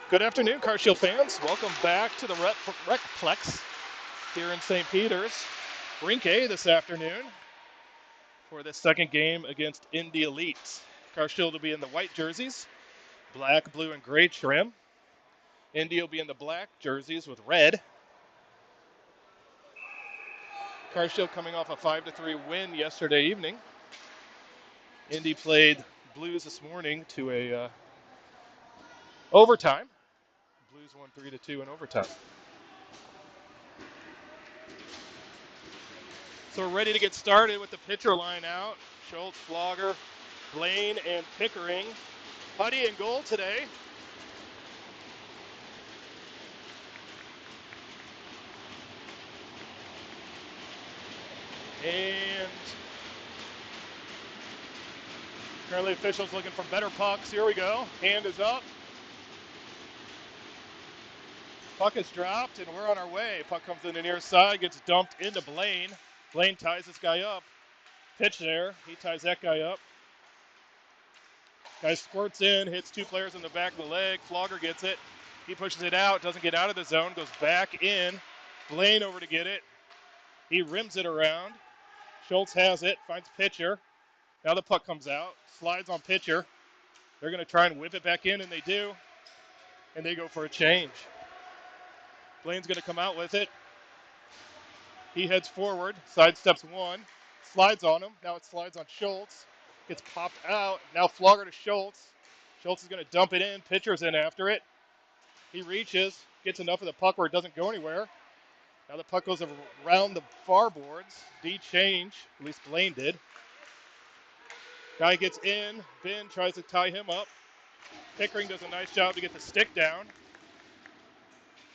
Good afternoon, Carshield fans. Welcome back to the Recplex here in St. Peter's. Rink A this afternoon for the second game against Indy Elite. Carshield will be in the white jerseys, black, blue, and gray trim. Indy will be in the black jerseys with red. Carshield coming off a 5-3 win yesterday evening. Indy played Blues this morning to a overtime. Blues won 3-2 in overtime. So we're ready to get started with the pitcher line out. Schultz, Flogger, Blaine, and Pickering. Putty in goal today. And currently officials looking for better pucks. Here we go. Hand is up. Puck is dropped, and we're on our way. Puck comes in the near side, gets dumped into Blaine. Blaine ties this guy up. Pitch there. He ties that guy up. Guy squirts in, hits two players in the back of the leg. Flogger gets it. He pushes it out, doesn't get out of the zone, goes back in. Blaine over to get it. He rims it around. Schultz has it, finds pitcher. Now the puck comes out, slides on pitcher. They're going to try and whip it back in, and they do. And they go for a change. Blaine's going to come out with it. He heads forward, sidesteps one, slides on him. Now it slides on Schultz. Gets popped out. Now Flogger to Schultz. Schultz is going to dump it in. Pitcher's in after it. He reaches, gets enough of the puck where it doesn't go anywhere. Now the puck goes around the far boards. D-change, at least Blaine did. Guy gets in. Ben tries to tie him up. Pickering does a nice job to get the stick down.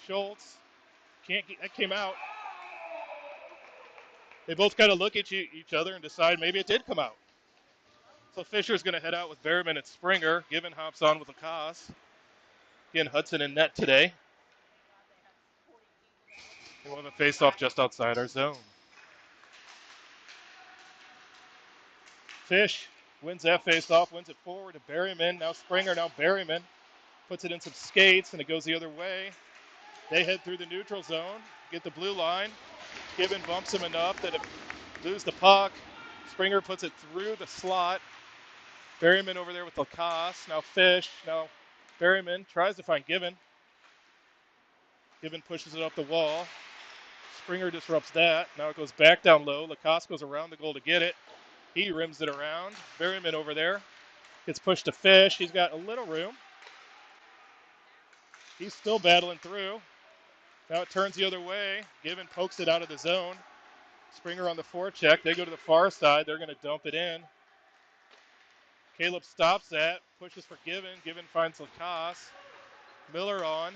Schultz can't get, that came out. They both kind of look at each other and decide maybe it did come out. So Fisher's going to head out with Berryman and Springer. Given hops on with Lacoste. Again, Hudson in net today. We'll have a face-off just outside our zone. Fish wins that face-off, wins it forward to Berryman. Now Springer, now Berryman. Puts it in some skates, and it goes the other way. They head through the neutral zone, get the blue line. Given bumps him enough that it lose the puck. Springer puts it through the slot. Berryman over there with Lacoste. Now Fish. Now Berryman tries to find Given. Given pushes it up the wall. Springer disrupts that. Now it goes back down low. Lacoste goes around the goal to get it. He rims it around. Berryman over there. Gets pushed to Fish. He's got a little room. He's still battling through. Now it turns the other way. Given pokes it out of the zone. Springer on the forecheck. They go to the far side. They're going to dump it in. Caleb stops that. Pushes for Given. Given finds Lacoste. Miller on.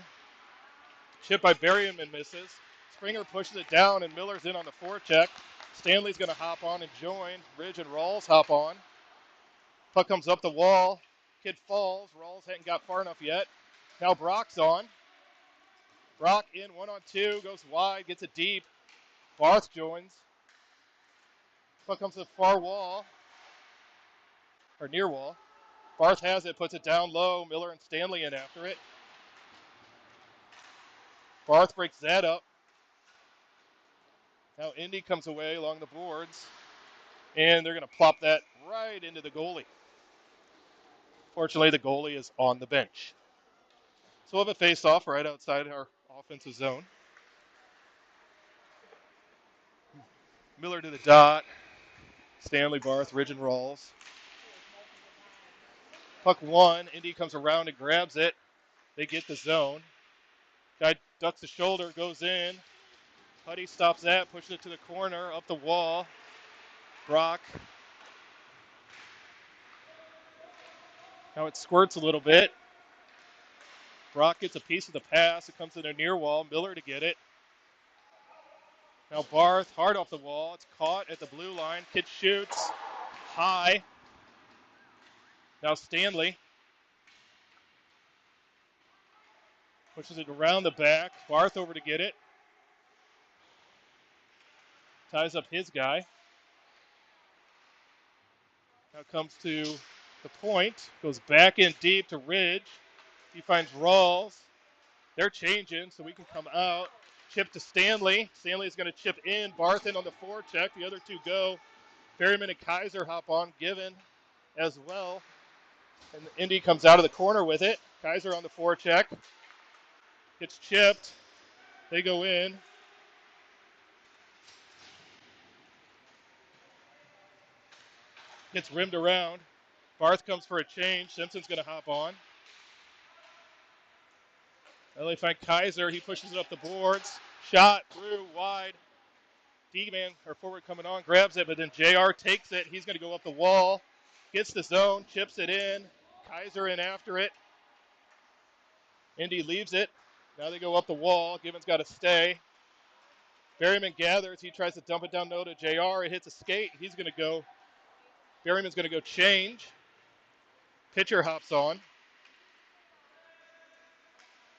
Chip by Berryman misses. Springer pushes it down, and Miller's in on the forecheck. Stanley's going to hop on and join. Ridge and Rawls hop on. Puck comes up the wall. Kid falls. Rawls hadn't got far enough yet. Now Brock's on. Brock in 1-on-2. Goes wide. Gets it deep. Barth joins. Puck comes to the far wall. Or near wall. Barth has it. Puts it down low. Miller and Stanley in after it. Barth breaks that up. Now Indy comes away along the boards. And they're going to plop that right into the goalie. Fortunately, the goalie is on the bench. So we'll have a face-off right outside our offensive zone. Miller to the dot. Stanley, Barth, Ridge, and Rawls. Puck one. Indy comes around and grabs it. They get the zone. Guy ducks the shoulder, goes in. Putty stops that, pushes it to the corner, up the wall. Brock. Now it squirts a little bit. Brock gets a piece of the pass. It comes to the near wall. Miller to get it. Now Barth, hard off the wall. It's caught at the blue line. Kid shoots. High. Now Stanley. Pushes it around the back. Barth over to get it. Ties up his guy. Now comes to the point. Goes back in deep to Ridge. He finds Rawls. They're changing, so we can come out. Chip to Stanley. Stanley's going to chip in. Barthen on the forecheck. The other two go. Berryman and Kaiser hop on. Given as well. And Indy comes out of the corner with it. Kaiser on the forecheck. Gets chipped. They go in. Gets rimmed around. Barth comes for a change. Simpson's going to hop on. Now they find Kaiser. He pushes it up the boards. Shot through wide. D-man, or forward coming on, grabs it, but then JR takes it. He's going to go up the wall. Gets the zone, chips it in. Kaiser in after it. Indy leaves it. Now they go up the wall. Given's got to stay. Berryman gathers. He tries to dump it down low to JR. It hits a skate. He's going to go. Berryman's going to go change. Pitcher hops on.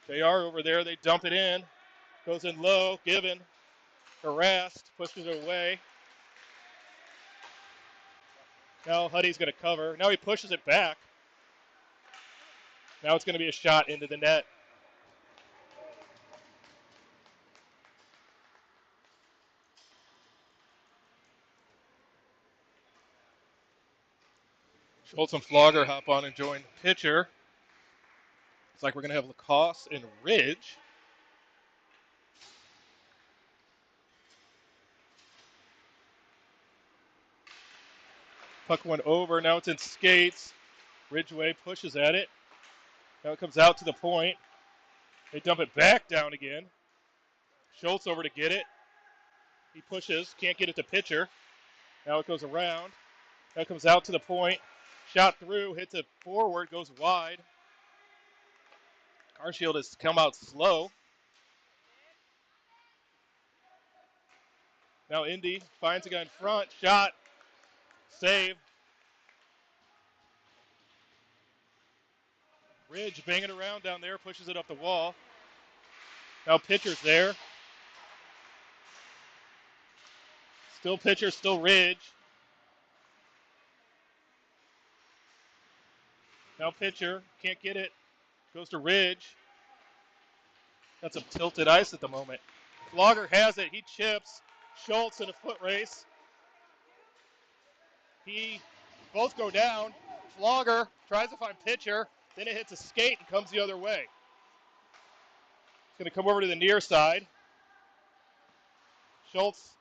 JR over there. They dump it in. Goes in low. Given. Harassed. Pushes it away. Now Huddy's going to cover. Now he pushes it back. Now it's going to be a shot into the net. Schultz and Flogger hop on and join the pitcher. It's like we're going to have Lacoste and Ridge. Puck went over. Now it's in skates. Ridgeway pushes at it. Now it comes out to the point. They dump it back down again. Schultz over to get it. He pushes. Can't get it to pitcher. Now it goes around. Now it comes out to the point. Shot through. Hits it forward. Goes wide. Carshield has come out slow. Now Indy finds a guy in front. Shot. Save. Ridge banging around down there. Pushes it up the wall. Now pitcher's there. Still pitcher, still Ridge. Now pitcher, can't get it. Goes to Ridge. Got some tilted ice at the moment. Flogger has it. He chips. Schultz in a foot race. Both go down. Flogger tries to find pitcher. Then it hits a skate and comes the other way. It's going to come over to the near side. Schultz.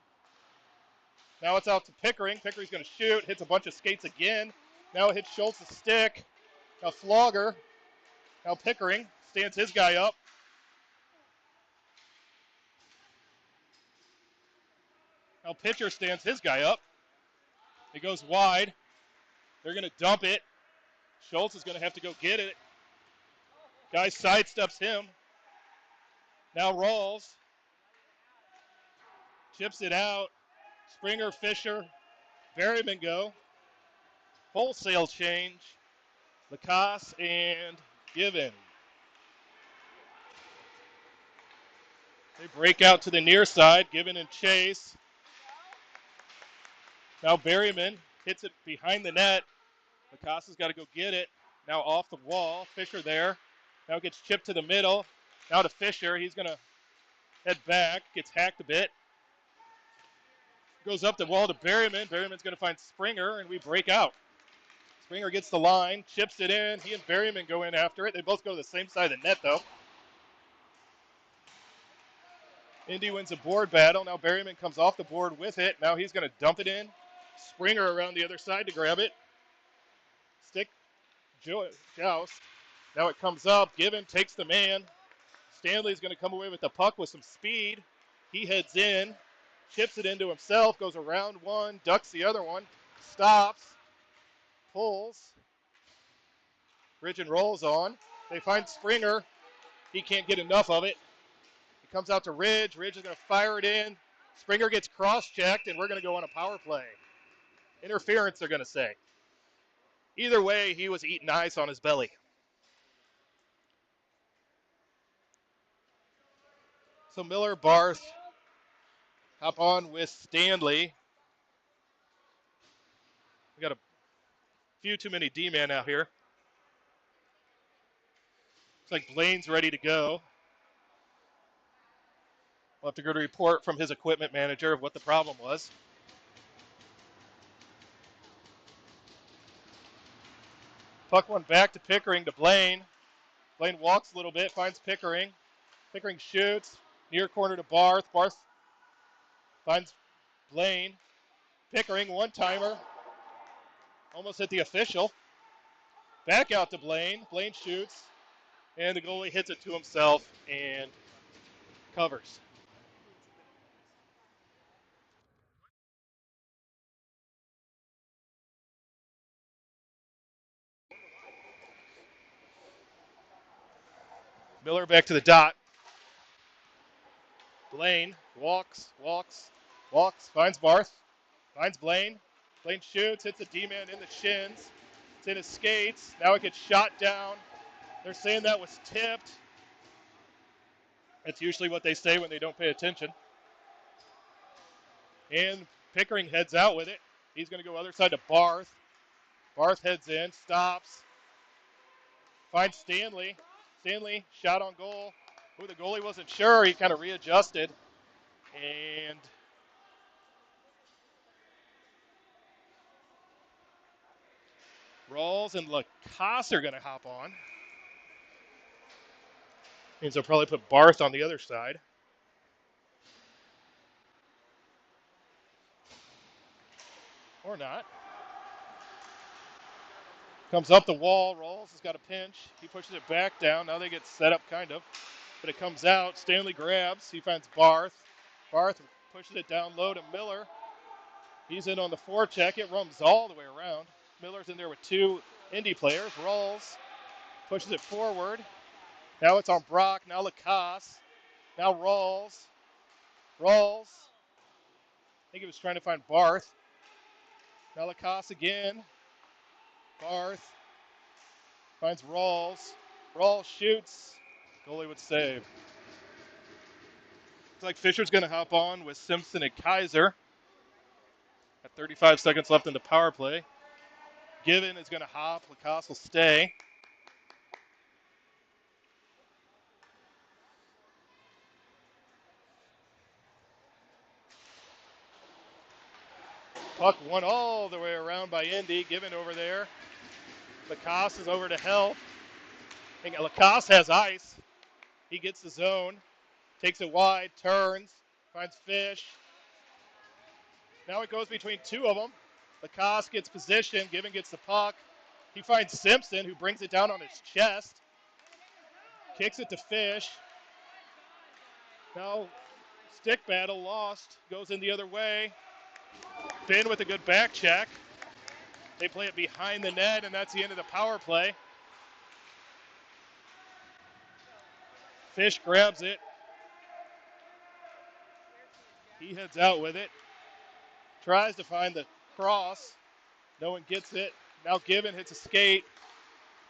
Now it's out to Pickering. Pickering's going to shoot. Hits a bunch of skates again. Now it hits Schultz's stick. Now Flogger. Now Pickering stands his guy up. Now pitcher stands his guy up. It goes wide. They're going to dump it. Schultz is going to have to go get it. Guy sidesteps him. Now Rawls. Chips it out. Springer, Fisher, Berryman go. Wholesale change. Lacoste and Given. They break out to the near side. Given and chase. Now Berryman hits it behind the net. Lacoste has got to go get it. Now off the wall. Fisher there. Now gets chipped to the middle. Now to Fisher. He's going to head back. Gets hacked a bit. Goes up the wall to Berryman. Berryman's going to find Springer, and we break out. Springer gets the line. Chips it in. He and Berryman go in after it. They both go to the same side of the net, though. Indy wins a board battle. Now Berryman comes off the board with it. Now he's going to dump it in. Springer around the other side to grab it. Stick joust. Now it comes up. Given takes the man. Stanley's going to come away with the puck with some speed. He heads in. Chips it into himself. Goes around one. Ducks the other one. Stops. Pulls. Ridge and rolls on. They find Springer. He can't get enough of it. It comes out to Ridge. Ridge is going to fire it in. Springer gets cross-checked, and we're going to go on a power play. Interference, they're going to say. Either way, he was eating ice on his belly. So Miller, Barth, hop on with Stanley. We got a few too many D-men out here. Looks like Blaine's ready to go. We'll have to go to report from his equipment manager of what the problem was. Puck one back to Pickering to Blaine. Blaine walks a little bit, finds Pickering. Pickering shoots, near corner to Barth. Barth finds Blaine. Pickering, one-timer. Almost hit the official. Back out to Blaine. Blaine shoots, and the goalie hits it to himself and covers. Miller back to the dot. Blaine walks, finds Barth, finds Blaine. Blaine shoots, hits a D-man in the shins. It's in his skates. Now it gets shot down. They're saying that was tipped. That's usually what they say when they don't pay attention. And Pickering heads out with it. He's going to go other side to Barth. Barth heads in, stops, finds Stanley. Stanley, shot on goal. Ooh, the goalie wasn't sure. He kind of readjusted. And Rawls and Lacoste are going to hop on. Means they'll probably put Barth on the other side. Or not. Comes up the wall. Rawls has got a pinch. He pushes it back down. Now they get set up kind of. But it comes out. Stanley grabs. He finds Barth. Barth pushes it down low to Miller. He's in on the forecheck. It runs all the way around. Miller's in there with two Indy players. Rawls pushes it forward. Now it's on Brock. Now Lacoste. Now Rawls. I think he was trying to find Barth. Now Lacoste again. Barth finds Rawls. Rawls shoots. Goalie would save. Looks like Fisher's going to hop on with Simpson and Kaiser. At 35 seconds left in the power play. Given is going to hop. Lacoste will stay. Puck won all the way around by Indy. Given over there. Lacoste is over to help. And Lacoste has ice. He gets the zone. Takes it wide. Turns. Finds Fish. Now it goes between two of them. Lacoste gets position. Given gets the puck. He finds Simpson, who brings it down on his chest. Kicks it to Fish. Now stick battle lost. Goes in the other way. Finn with a good back check. They play it behind the net, and that's the end of the power play. Fish grabs it. He heads out with it. Tries to find the cross. No one gets it. Now Given hits a skate.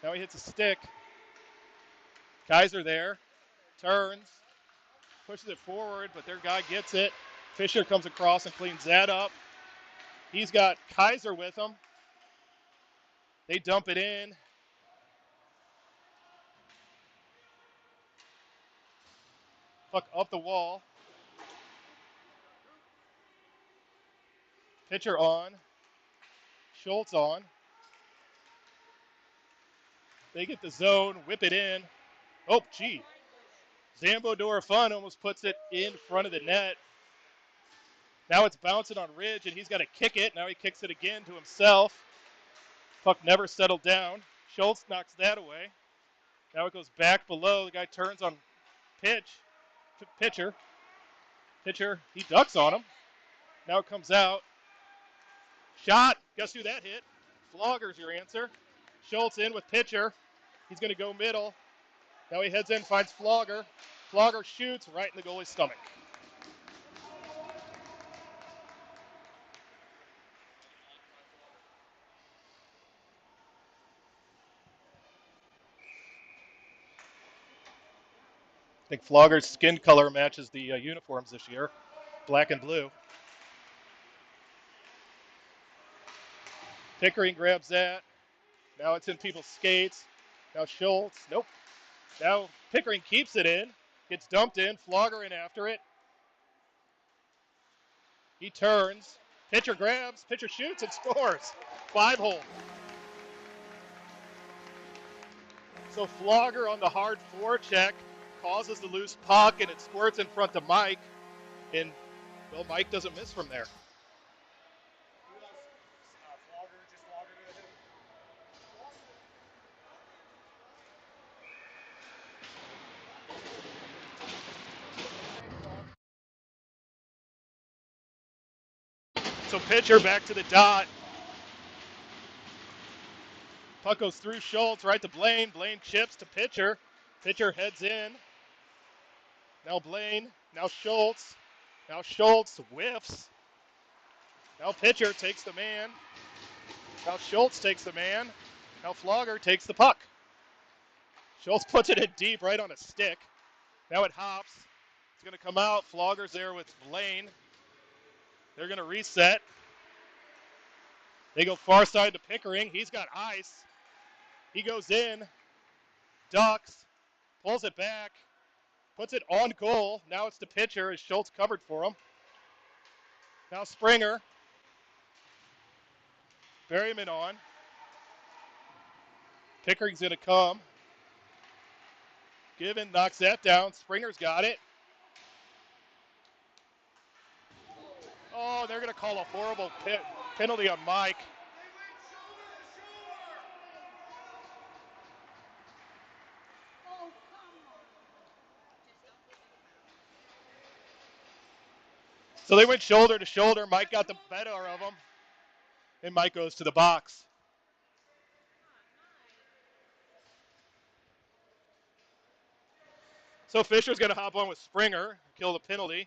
Now he hits a stick. Kaiser there. Turns. Pushes it forward, but their guy gets it. Fisher comes across and cleans that up. He's got Kaiser with him. They dump it in. Puck up the wall. Pitcher on. Schultz on. They get the zone, whip it in. Oh, gee. Zambo Dorafun almost puts it in front of the net. Now it's bouncing on Ridge, and he's got to kick it. Now he kicks it again to himself. Puck never settled down. Schultz knocks that away. Now it goes back below. The guy turns on pitcher. Pitcher, he ducks on him. Now it comes out. Shot. Guess who that hit? Flogger's your answer. Schultz in with pitcher. He's going to go middle. Now he heads in, finds Flogger. Flogger shoots right in the goalie's stomach. I think Flogger's skin color matches the uniforms this year. Black and blue. Pickering grabs that. Now it's in people's skates. Now Schultz. Nope. Now Pickering keeps it in. Gets dumped in. Flogger in after it. He turns. Pitcher grabs. Pitcher shoots and scores. 5-hole. So Flogger on the hard forecheck causes the loose puck, and it squirts in front of Mike. And, well, Mike doesn't miss from there. So pitcher back to the dot. Puck goes through Schultz, right to Blaine. Blaine chips to pitcher. Pitcher heads in. Now Blaine. Now Schultz. Now Schultz whiffs. Now pitcher takes the man. Now Schultz takes the man. Now Flogger takes the puck. Schultz puts it in deep right on a stick. Now it hops. It's going to come out. Flogger's there with Blaine. They're going to reset. They go far side to Pickering. He's got ice. He goes in. Ducks. Pulls it back. Puts it on goal. Now it's the pitcher as Schultz covered for him. Now Springer. Berryman on. Pickering's going to come. Given knocks that down. Springer's got it. Oh, they're going to call a horrible penalty on Mike. So they went shoulder to shoulder. Mike got the better of him. And Mike goes to the box. So Fisher's going to hop on with Springer, kill the penalty.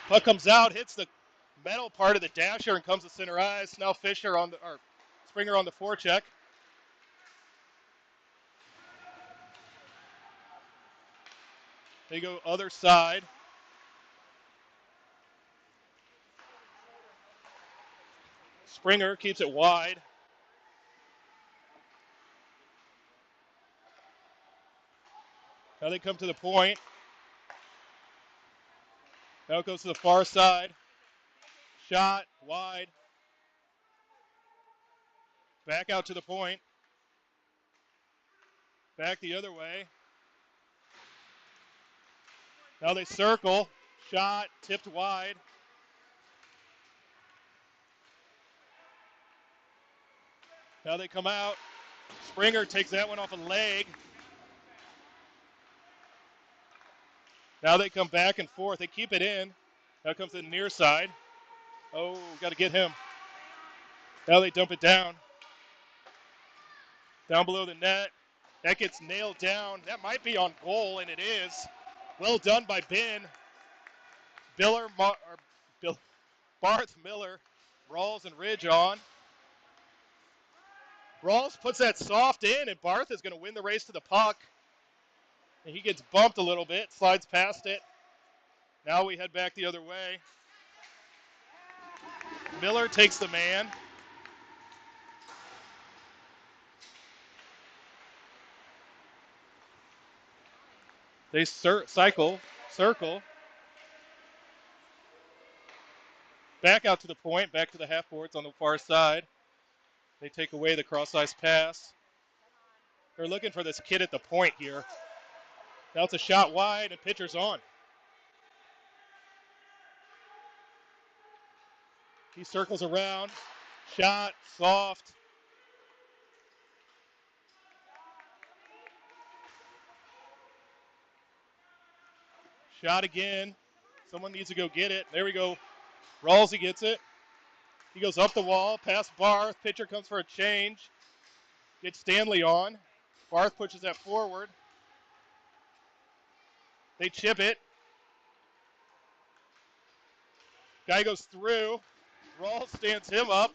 Puck comes out, hits the metal part of the dasher and comes to center ice. Now Fisher on the, or Springer on the forecheck. They go other side. Springer keeps it wide. Now they come to the point. Now it goes to the far side. Shot wide. Back out to the point. Back the other way. Now they circle. Shot tipped wide. Now they come out. Springer takes that one off a leg. Now they come back and forth. They keep it in. Now comes the near side. Oh, got to get him. Now they dump it down. Down below the net. That gets nailed down. That might be on goal, and it is. Well done by Ben. Barth, Miller, Rawls, and Ridge on. Rawls puts that soft in, and Barth is going to win the race to the puck. And he gets bumped a little bit, slides past it. Now we head back the other way. Miller takes the man. They circle. Back out to the point, back to the half boards on the far side. They take away the cross-ice pass. They're looking for this kid at the point here. Now it's a shot wide, and pitcher's on. He circles around. Shot, soft. Shot again. Someone needs to go get it. There we go. Rawlsy gets it. He goes up the wall, past Barth. Pitcher comes for a change. Gets Stanley on. Barth pushes that forward. They chip it. Guy goes through. Rawls stands him up.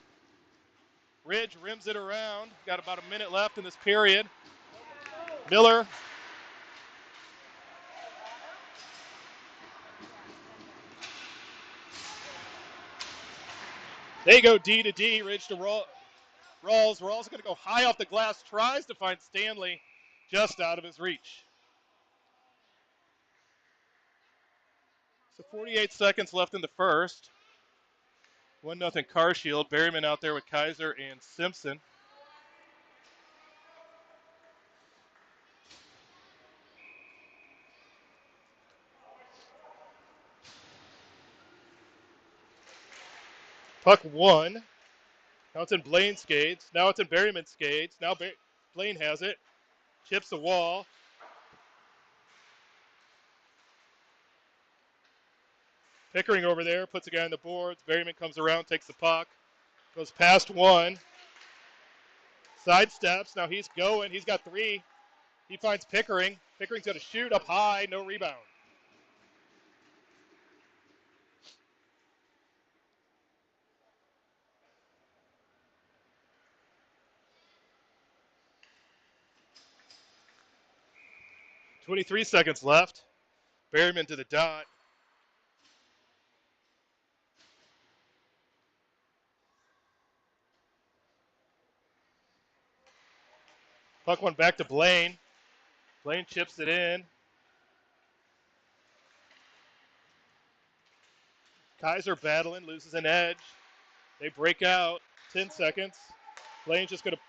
Ridge rims it around. Got about a minute left in this period. Miller They go D to D, Ridge to Rawls. Rawls going to go high off the glass, tries to find Stanley, just out of his reach. So 48 seconds left in the first. 1-0 Carshield. Berryman out there with Kaiser and Simpson. Puck one. Now it's in Blaine's skates. Now it's in Berryman's skates. Now Blaine has it. Chips the wall. Pickering over there, puts a guy on the boards. Berryman comes around, takes the puck. Goes past one. Sidesteps. Now he's going. He's got three. He finds Pickering. Pickering's going to shoot up high. No rebound. .23 seconds left. Berryman to the dot. Puck one back to Blaine. Blaine chips it in. Kaiser battling, loses an edge. They break out. 10 seconds. Blaine's just going to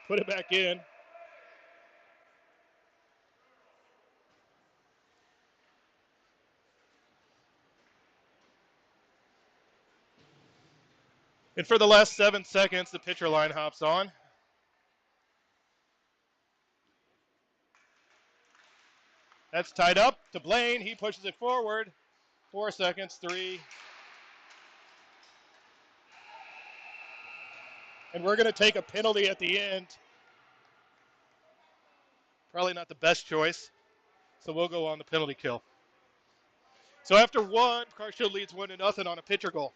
put it back in. And for the last 7 seconds, the pitcher line hops on. That's tied up to Blaine. He pushes it forward. 4 seconds, 3. And we're going to take a penalty at the end. Probably not the best choice. So we'll go on the penalty kill. So after one, Carshield leads 1-0 on a pitcher goal.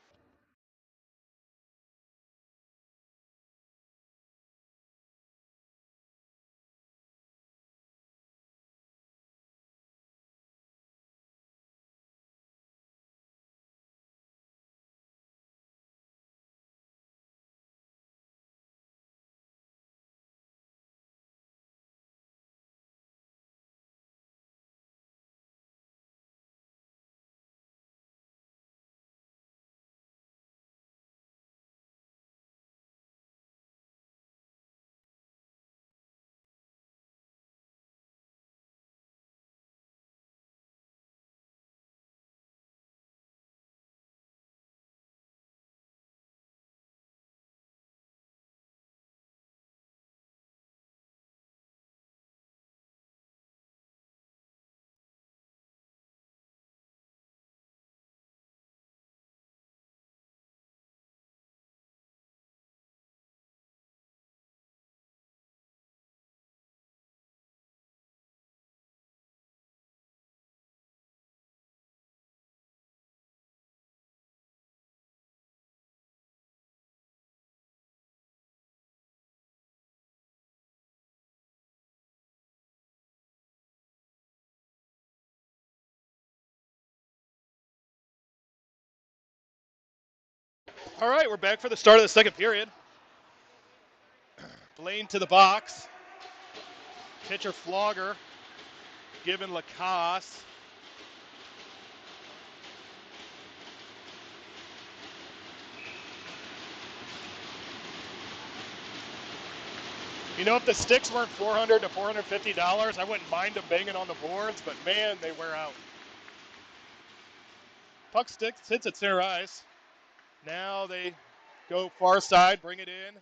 All right, we're back for the start of the second period. Blaine to the box. Pitcher Flogger giving Lacasse. You know, if the sticks weren't $400 to $450, I wouldn't mind them banging on the boards, but man, they wear out. Puck stick sits at center ice. Now they go far side, bring it in.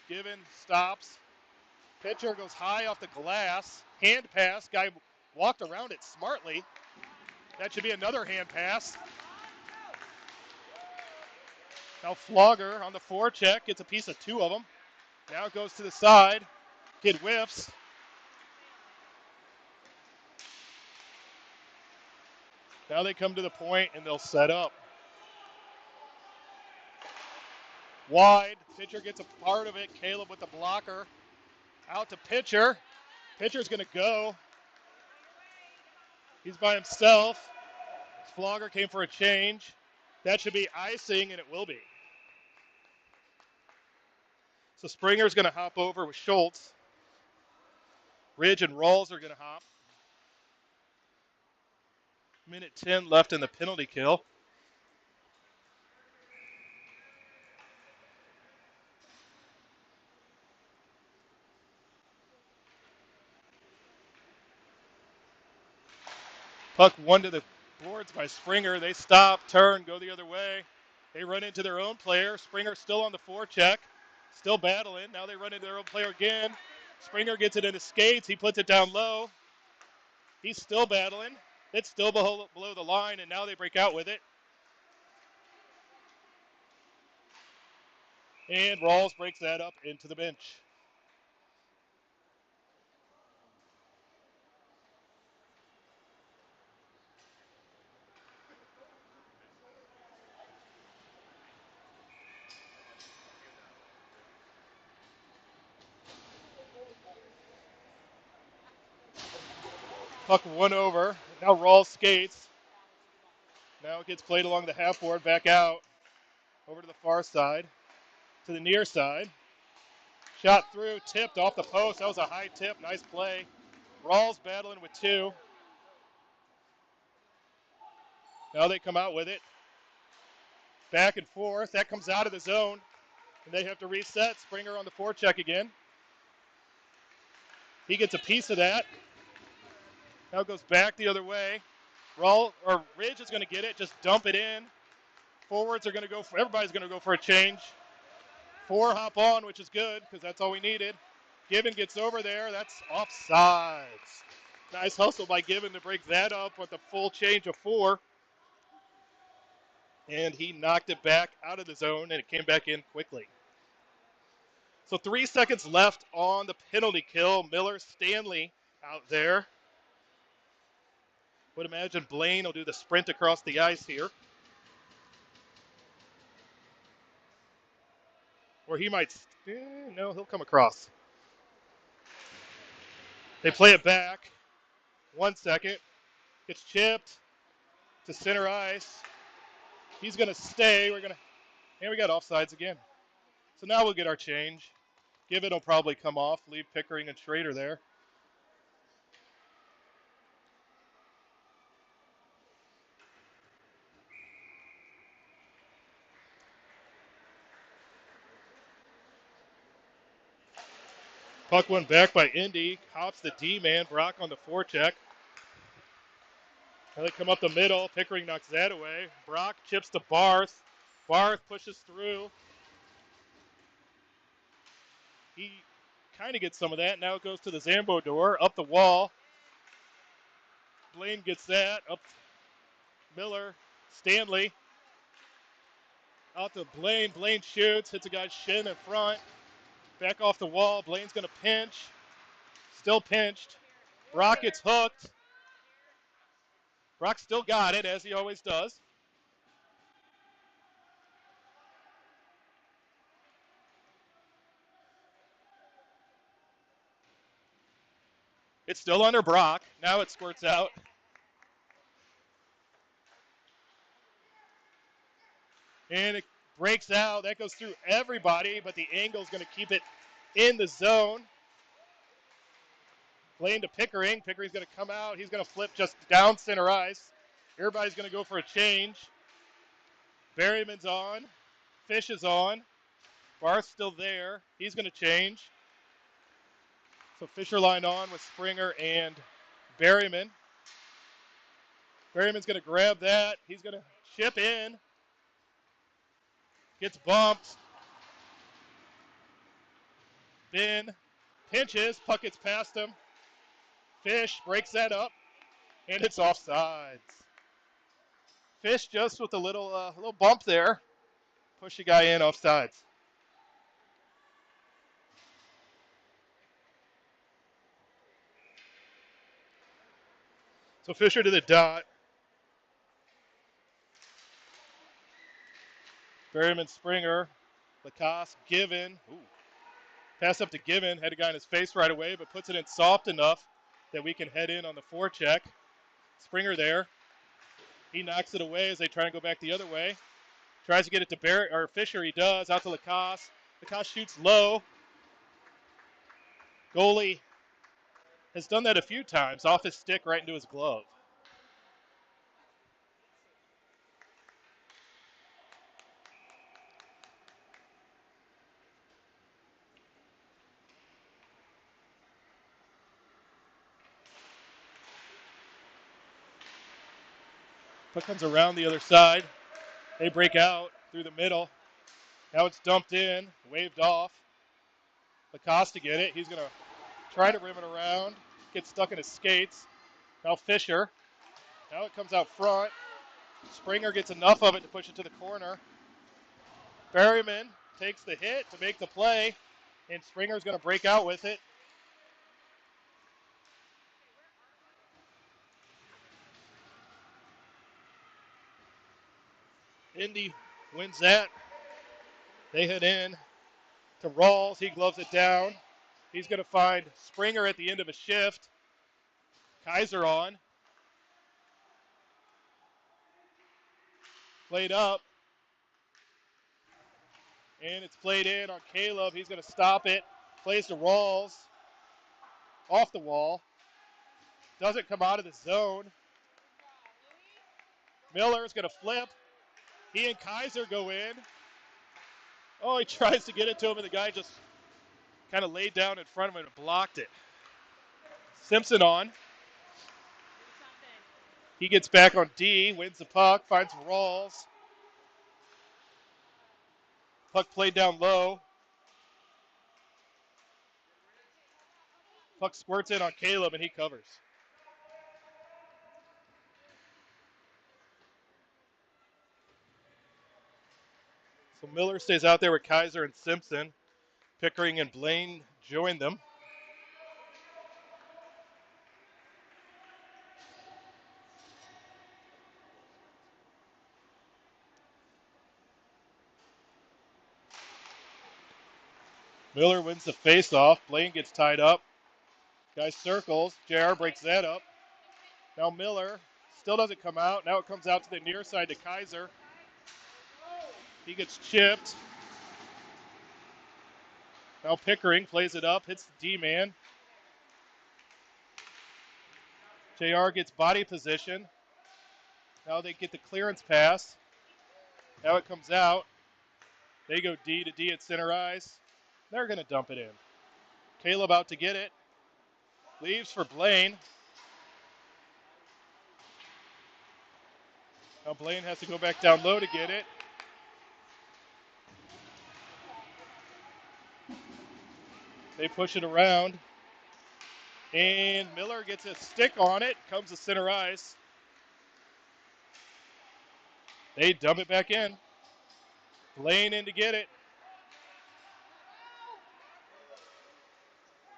Given stops. Pitcher goes high off the glass. Hand pass. Guy walked around it smartly. That should be another hand pass. Now Flogger on the forecheck gets a piece of two of them. Now it goes to the side. Kid whiffs. Now they come to the point and they'll set up. Wide. Pitcher gets a part of it. Caleb with the blocker. Out to pitcher. Pitcher's going to go. He's by himself. Flogger came for a change. That should be icing, and it will be. So Springer's going to hop over with Schultz. Ridge and Rawls are going to hop. Minute 10 left in the penalty kill. Puck one to the boards by Springer. They stop, turn, go the other way. They run into their own player. Springer still on the forecheck, still battling. Now they run into their own player again. Springer gets it into skates. He puts it down low. He's still battling. It's still below the line, and now they break out with it. And Rawls breaks that up into the bench. Puck one over. Now Rawls skates. Now it gets played along the half board, back out, over to the far side, to the near side. Shot through, tipped off the post. That was a high tip, nice play. Rawls battling with two. Now they come out with it. Back and forth. That comes out of the zone. And they have to reset. Springer on the forecheck again. He gets a piece of that. Now goes back the other way. Ridge is going to get it. Just dump it in. Forwards are going to go for, everybody's going to go for a change. Four hop on, which is good because that's all we needed. Given gets over there. That's offsides. Nice hustle by Given to break that up with a full change of four. And he knocked it back out of the zone, and it came back in quickly. So 3 seconds left on the penalty kill. Miller, Stanley out there. Would imagine Blaine will do the sprint across the ice here. Or he might, no, he'll come across. They play it back. 1 second. Gets chipped to center ice. He's going to stay. And we got offsides again. So now we'll get our change. Given will probably come off. Leave Pickering and Schrader there. Puck went back by Indy. Hops the D-man. Brock on the forecheck. Now they come up the middle. Pickering knocks that away. Brock chips to Barth. Barth pushes through. He kind of gets some of that. Now it goes to the Zambo door. Up the wall. Blaine gets that. Up Miller. Stanley. Out to Blaine. Blaine shoots. Hits a guy's shin in front. Back off the wall. Blaine's going to pinch. Still pinched. Brock gets hooked. Brock still got it, as he always does. It's still under Brock. Now it squirts out. And it breaks out. That goes through everybody, but the angle's going to keep it in the zone. Blaine to Pickering. Pickering's going to come out. He's going to flip just down center ice. Everybody's going to go for a change. Berryman's on. Fish is on. Barth's still there. He's going to change. So Fisher lined on with Springer and Berryman. Berryman's going to grab that. He's going to chip in. Gets bumped. Then pinches. Puck gets past him. Fish breaks that up. And it's offsides. Fish just with a little bump there. Push the guy in offsides. So Fisher to the dot. Berryman, Springer, Lacoste, Given. Ooh. Pass up to Given. Had a guy in his face right away, but puts it in soft enough that we can head in on the forecheck. Springer there. He knocks it away as they try and go back the other way. Tries to get it to Fisher. He does. Out to Lacoste. Lacoste shoots low. Goalie has done that a few times, off his stick right into his glove. Puck comes around the other side. They break out through the middle. Now it's dumped in, waved off. Lacoste to get it. He's going to try to rim it around. Gets stuck in his skates. Now Fisher. Now it comes out front. Springer gets enough of it to push it to the corner. Berryman takes the hit to make the play, and Springer's going to break out with it. Indy wins that. They head in to Rawls. He gloves it down. He's going to find Springer at the end of a shift. Kaiser on. Played up. And it's played in on Caleb. He's going to stop it. Plays to Rawls. Off the wall. Doesn't come out of the zone. Miller's going to flip. He and Kaiser go in. Oh, he tries to get it to him, and the guy just kind of laid down in front of him and blocked it. Simpson on. He gets back on D, wins the puck, finds Rawls. Puck played down low. Puck squirts in on Caleb, and he covers. So Miller stays out there with Kaiser and Simpson. Pickering and Blaine join them. Miller wins the face-off. Blaine gets tied up. Guy circles. JR breaks that up. Now Miller still doesn't come out. Now it comes out to the near side to Kaiser. He gets chipped. Now Pickering plays it up, hits the D-man. JR gets body position. Now they get the clearance pass. Now it comes out. They go D to D at center ice. They're going to dump it in. Caleb out to get it. Leaves for Blaine. Now Blaine has to go back down low to get it. They push it around. And Miller gets a stick on it. Comes to center ice. They dump it back in. Blaine in to get it.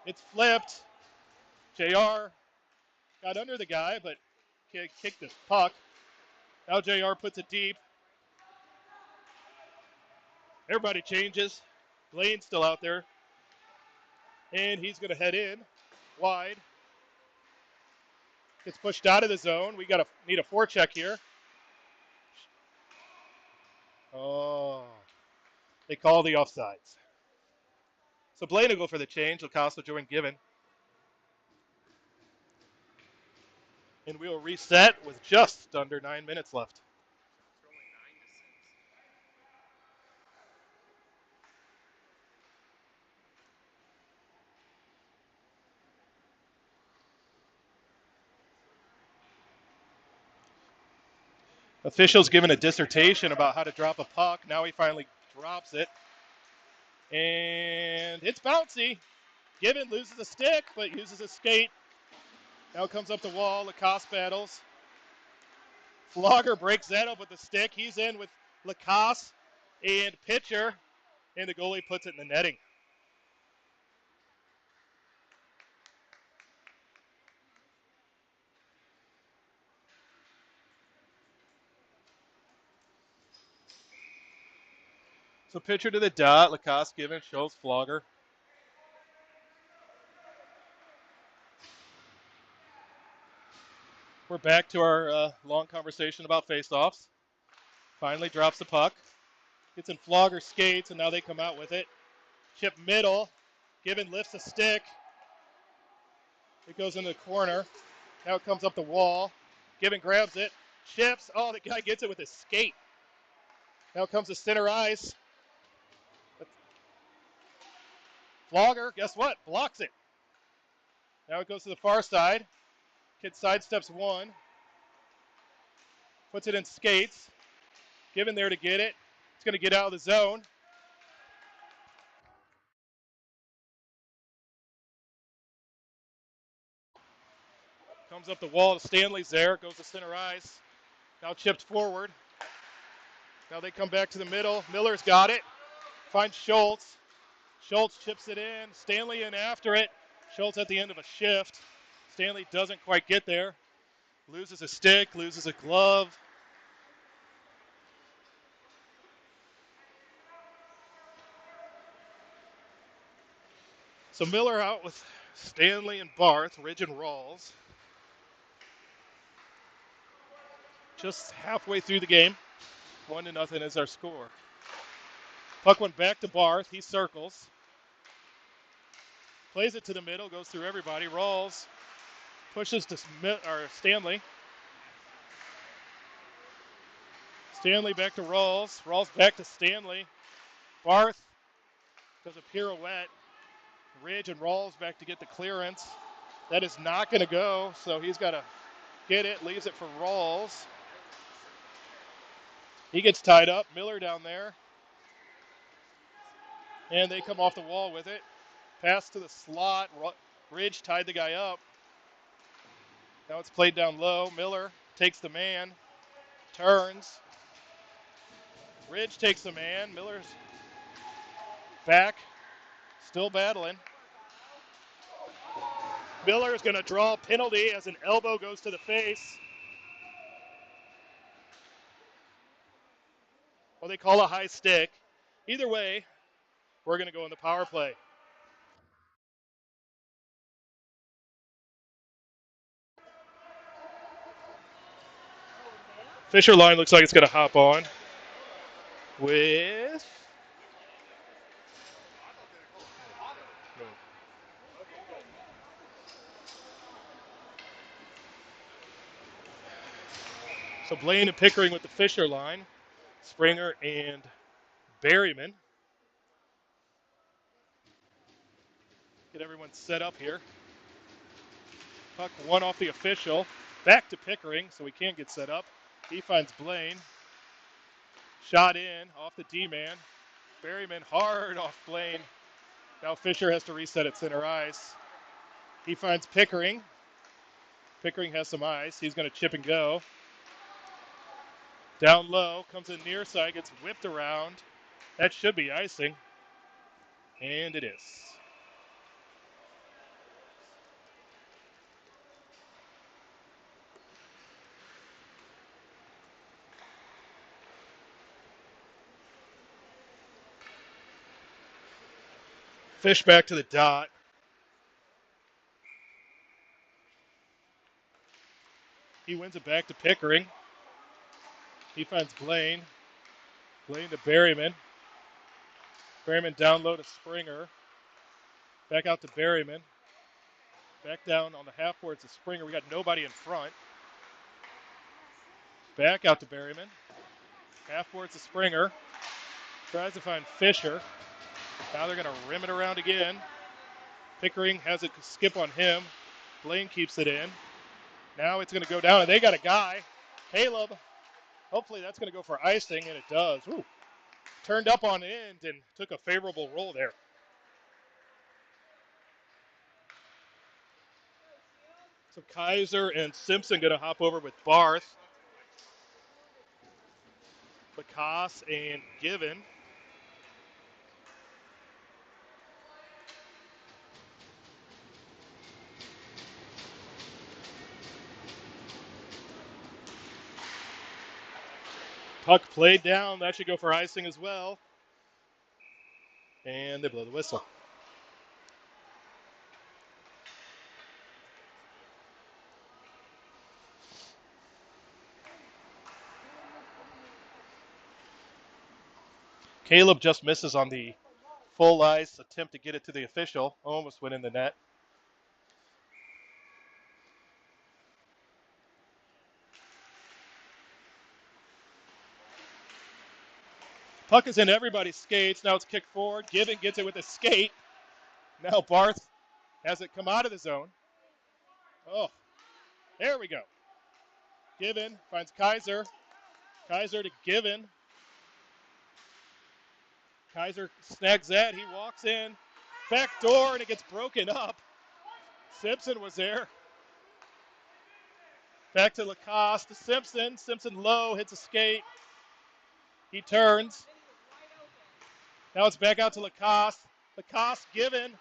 It's flipped. JR got under the guy, but kicked the puck. Now JR puts it deep. Everybody changes. Blaine's still out there. And he's going to head in wide. Gets pushed out of the zone. We need a forecheck here. Oh, they call the offsides. So Blaine will go for the change. Lacoste will join Given. And we will reset with just under 9 minutes left. Officials given a dissertation about how to drop a puck. Now he finally drops it. And it's bouncy. Given loses a stick, but uses a skate. Now comes up the wall. Lacoste battles. Flogger breaks that up with the stick. He's in with Lacoste and Pitcher. And the goalie puts it in the netting. So Pitcher to the dot. Lacoste given. Shows Flogger. We're back to our long conversation about faceoffs. Finally drops the puck. Gets in Flogger skates, and now they come out with it. Chip middle. Given lifts a stick. It goes into the corner. Now it comes up the wall. Given grabs it. Chips. Oh, the guy gets it with his skate. Now comes the center ice. Flogger, guess what? Blocks it. Now it goes to the far side. Kid sidesteps one. Puts it in skates. Given there to get it. It's going to get out of the zone. Comes up the wall to Stanley's there. Goes to center ice. Now chipped forward. Now they come back to the middle. Miller's got it. Finds Schultz. Schultz chips it in. Stanley in after it. Schultz at the end of a shift. Stanley doesn't quite get there. Loses a stick. Loses a glove. So Miller out with Stanley and Barth, Ridge and Rawls. Just halfway through the game. 1-0 is our score. Puck went back to Barth. He circles. Plays it to the middle. Goes through everybody. Rawls pushes to Stanley. Stanley back to Rawls. Rawls back to Stanley. Barth does a pirouette. Ridge and Rawls back to get the clearance. That is not going to go, so he's got to get it. Leaves it for Rawls. He gets tied up. Miller down there. And they come off the wall with it. Pass to the slot. Ridge tied the guy up. Now it's played down low. Miller takes the man. Turns. Ridge takes the man. Miller's back. Still battling. Miller is going to draw a penalty as an elbow goes to the face. Well, they call a high stick. Either way, we're going to go in the power play. Fisher line looks like it's going to hop on with so Blaine and Pickering with the Fisher line. Springer and Berryman. Get everyone set up here. Puck one off the official. Back to Pickering, so we can't get set up. He finds Blaine. Shot in off the D-man. Berryman hard off Blaine. Now Fisher has to reset at center ice. He finds Pickering. Pickering has some ice. He's going to chip and go. Down low, comes in near side, gets whipped around. That should be icing. And it is. Fish back to the dot. He wins it back to Pickering. He finds Blaine. Blaine to Berryman. Berryman down low to Springer. Back out to Berryman. Back down on the half boards to Springer. We got nobody in front. Back out to Berryman. Half boards to Springer. Tries to find Fisher. Now they're going to rim it around again. Pickering has a skip on him. Blaine keeps it in. Now it's going to go down, and they got a guy. Caleb. Hopefully that's going to go for icing, and it does. Ooh. Turned up on end and took a favorable roll there. So Kaiser and Simpson going to hop over with Barth. Lacoste and Given. Puck played down. That should go for icing as well. And they blow the whistle. Caleb just misses on the full ice attempt to get it to the official. Almost went in the net. Puck is in everybody's skates. Now it's kicked forward. Given gets it with a skate. Now Barth has it come out of the zone. Oh, there we go. Given finds Kaiser. Kaiser to Given. Kaiser snags that. He walks in. Back door, and it gets broken up. Simpson was there. Back to Lacoste to Simpson. Simpson low, hits a skate. He turns. Now it's back out to Lacoste. Lacoste Given.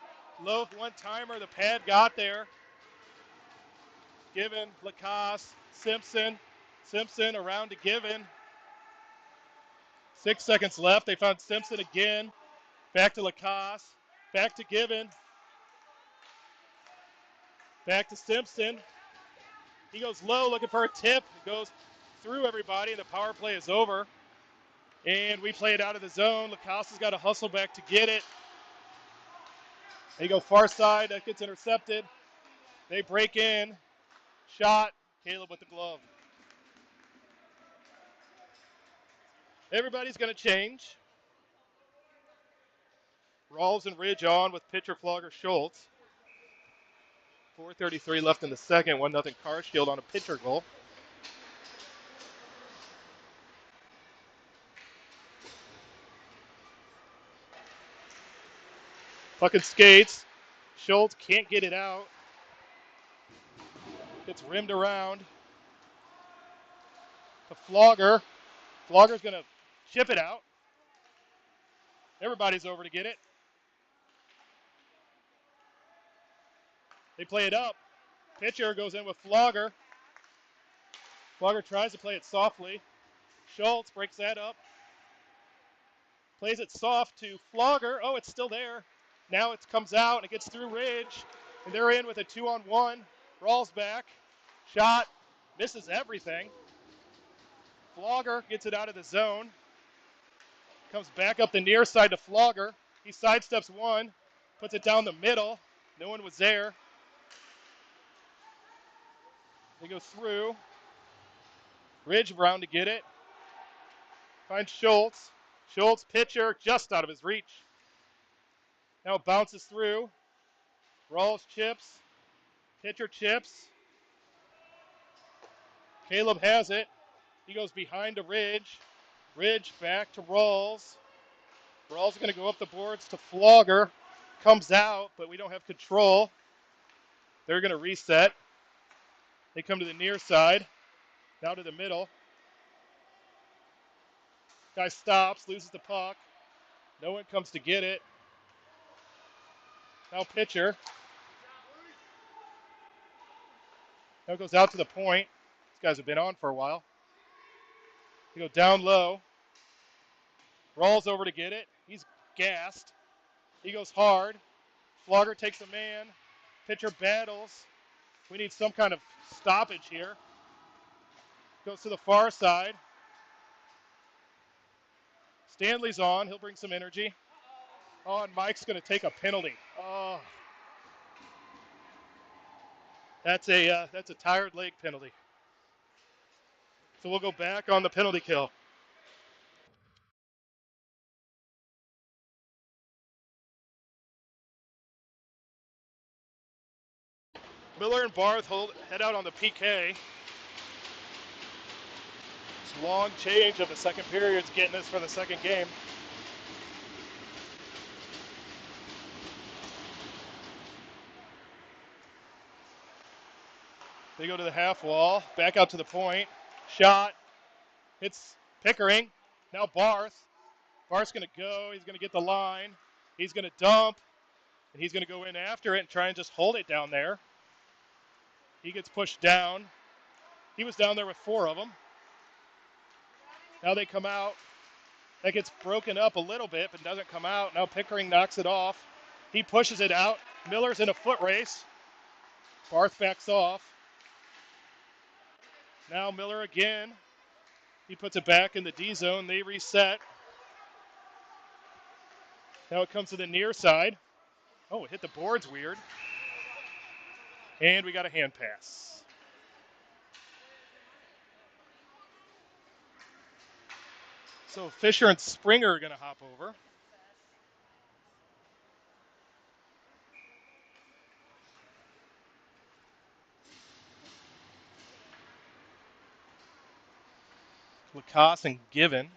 Low one-timer. The pad got there. Given, Lacoste, Simpson. Simpson around to Given. 6 seconds left. They found Simpson again. Back to Lacoste. Back to Given. Back to Simpson. He goes low looking for a tip. It goes through everybody, and the power play is over. And we play it out of the zone. Lacoste has got to hustle back to get it. They go far side. That gets intercepted. They break in. Shot. Caleb with the glove. Everybody's going to change. Rawls and Ridge on with pitcher Flogger Schultz. 4:33 left in the second. 1-0 Carshield on a pitcher goal. Fucking skates. Schultz can't get it out. Gets rimmed around. The Flogger. Flogger's going to chip it out. Everybody's over to get it. They play it up. Pitcher goes in with Flogger. Flogger tries to play it softly. Schultz breaks that up. Plays it soft to Flogger. Oh, it's still there. Now it comes out and it gets through Ridge. And they're in with a 2-on-1. Rawls back. Shot. Misses everything. Flogger gets it out of the zone. Comes back up the near side to Flogger. He sidesteps one. Puts it down the middle. No one was there. They go through. Ridge around to get it. Finds Schultz. Schultz, pitcher, just out of his reach. Now it bounces through. Rawls chips. Pitcher chips. Caleb has it. He goes behind to Ridge. Ridge back to Rawls. Rawls is going to go up the boards to Flogger. Comes out, but we don't have control. They're going to reset. They come to the near side. Now to the middle. Guy stops, loses the puck. No one comes to get it. Now pitcher. Now goes out to the point. These guys have been on for a while. They go down low. Rawls over to get it. He's gassed. He goes hard. Flogger takes a man. Pitcher battles. We need some kind of stoppage here. Goes to the far side. Stanley's on. He'll bring some energy. Oh, and Mike's going to take a penalty. Oh. That's a tired leg penalty. So we'll go back on the penalty kill. Miller and Barth head out on the PK. This long change of the second period is getting us for the second game. They go to the half wall, back out to the point. Shot, hits Pickering. Now Barth. Barth's going to go. He's going to get the line. He's going to dump. And he's going to go in after it and try and just hold it down there. He gets pushed down. He was down there with four of them. Now they come out. That gets broken up a little bit, but doesn't come out. Now Pickering knocks it off. He pushes it out. Miller's in a foot race. Barth backs off. Now Miller again. He puts it back in the D zone. They reset. Now it comes to the near side. Oh, it hit the boards weird. And we got a hand pass. So Fisher and Springer are going to hop over. Lacoste and Given.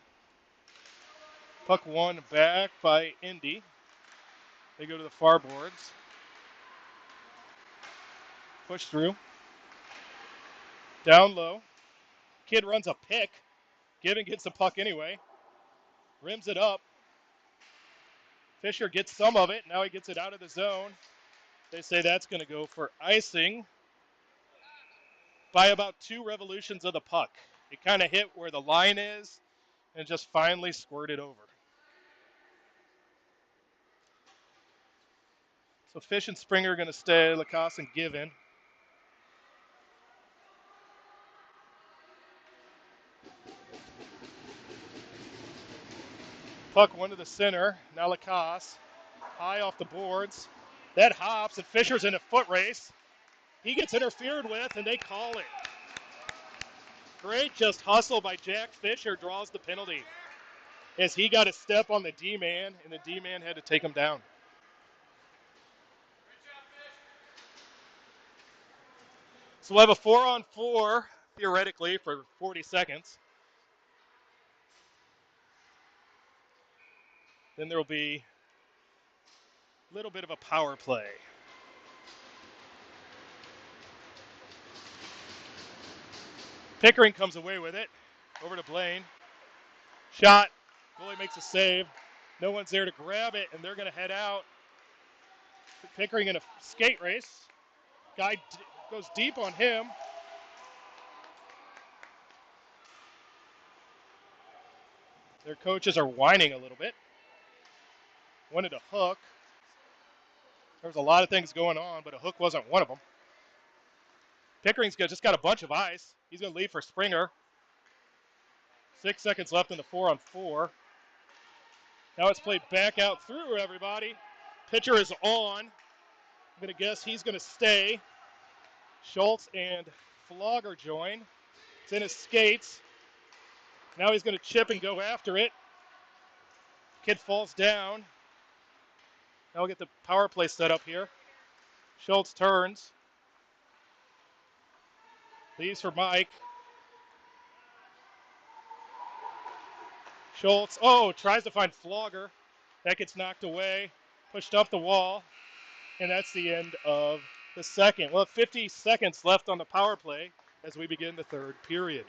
Puck won back by Indy. They go to the far boards. Push through. Down low. Kid runs a pick. Given gets the puck anyway. Rims it up. Fisher gets some of it. Now he gets it out of the zone. They say that's going to go for icing by about 2 revolutions of the puck. It kind of hit where the line is and just finally squirted over. So Fish and Springer are going to stay. Lacoste and Given. Puck went to the center. Now Lacoste. High off the boards. That hops, and Fisher's in a foot race. He gets interfered with, and they call it. Great just hustle by Jack Fisher, draws the penalty. As he got a step on the D-man, and the D-man had to take him down. So we'll have a 4-on-4, theoretically, for 40 seconds. Then there will be a little bit of a power play. Pickering comes away with it. Over to Blaine. Shot. Goalie makes a save. No one's there to grab it, and they're going to head out. Pickering in a skate race. Guy goes deep on him. Their coaches are whining a little bit. Wanted a hook. There was a lot of things going on, but a hook wasn't one of them. Pickering's just got a bunch of ice. He's going to leave for Springer. 6 seconds left in the 4-on-4. Now it's played back out through everybody. Pitcher is on. I'm going to guess he's going to stay. Schultz and Flogger join. It's in his skates. Now he's going to chip and go after it. Kid falls down. Now we'll get the power play set up here. Schultz turns. Leaves for Mike. Schultz, tries to find Flogger. That gets knocked away. Pushed up the wall. And that's the end of the second. Well, 50 seconds left on the power play as we begin the third period.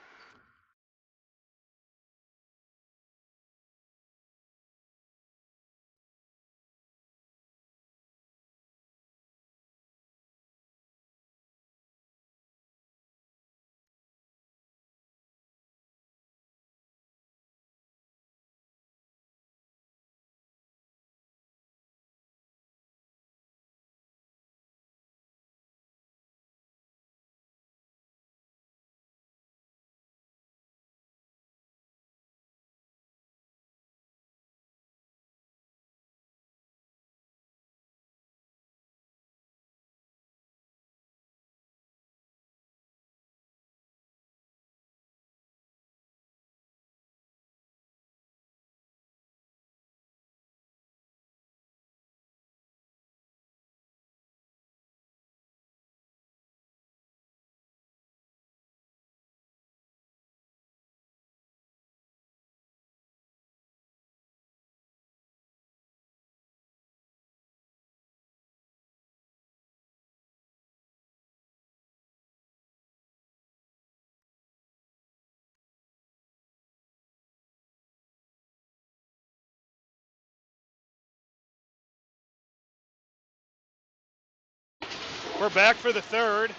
We're back for the third.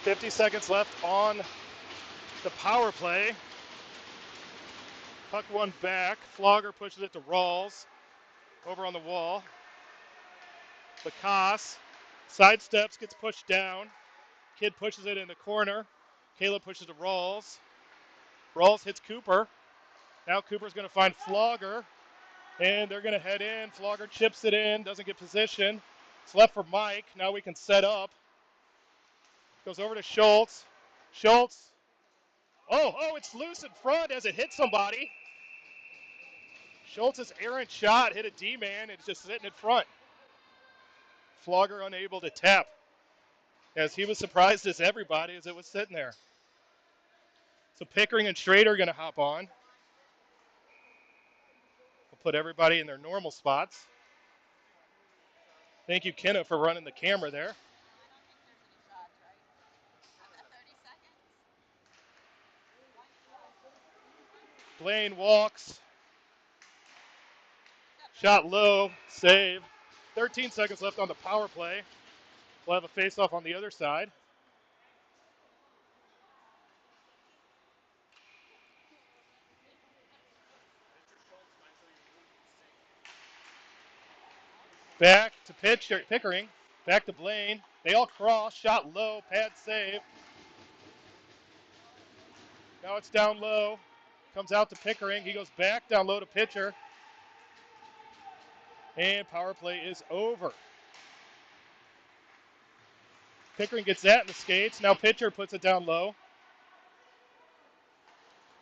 50 seconds left on the power play. Puck one back. Flogger pushes it to Rawls. Over on the wall. Lacoste sidesteps, gets pushed down. Kid pushes it in the corner. Caleb pushes to Rawls. Rawls hits Cooper. Now Cooper's going to find Flogger. And they're going to head in. Flogger chips it in, doesn't get position. It's left for Mike. Now we can set up. Goes over to Schultz. Schultz. Oh, it's loose in front as it hit somebody. Schultz's errant shot hit a D-man. It's just sitting in front. Flogger unable to tap, as he was surprised as everybody as it was sitting there. So Pickering and Schrader are going to hop on. We'll put everybody in their normal spots. Thank you, Kenna, for running the camera there. Blaine walks. Shot low, save. 13 seconds left on the power play. We'll have a face-off on the other side. Back to Pickering. Back to Blaine. They all cross. Shot low. Pad save. Now it's down low. Comes out to Pickering. He goes back down low to pitcher. And power play is over. Pickering gets that in the skates. Now pitcher puts it down low.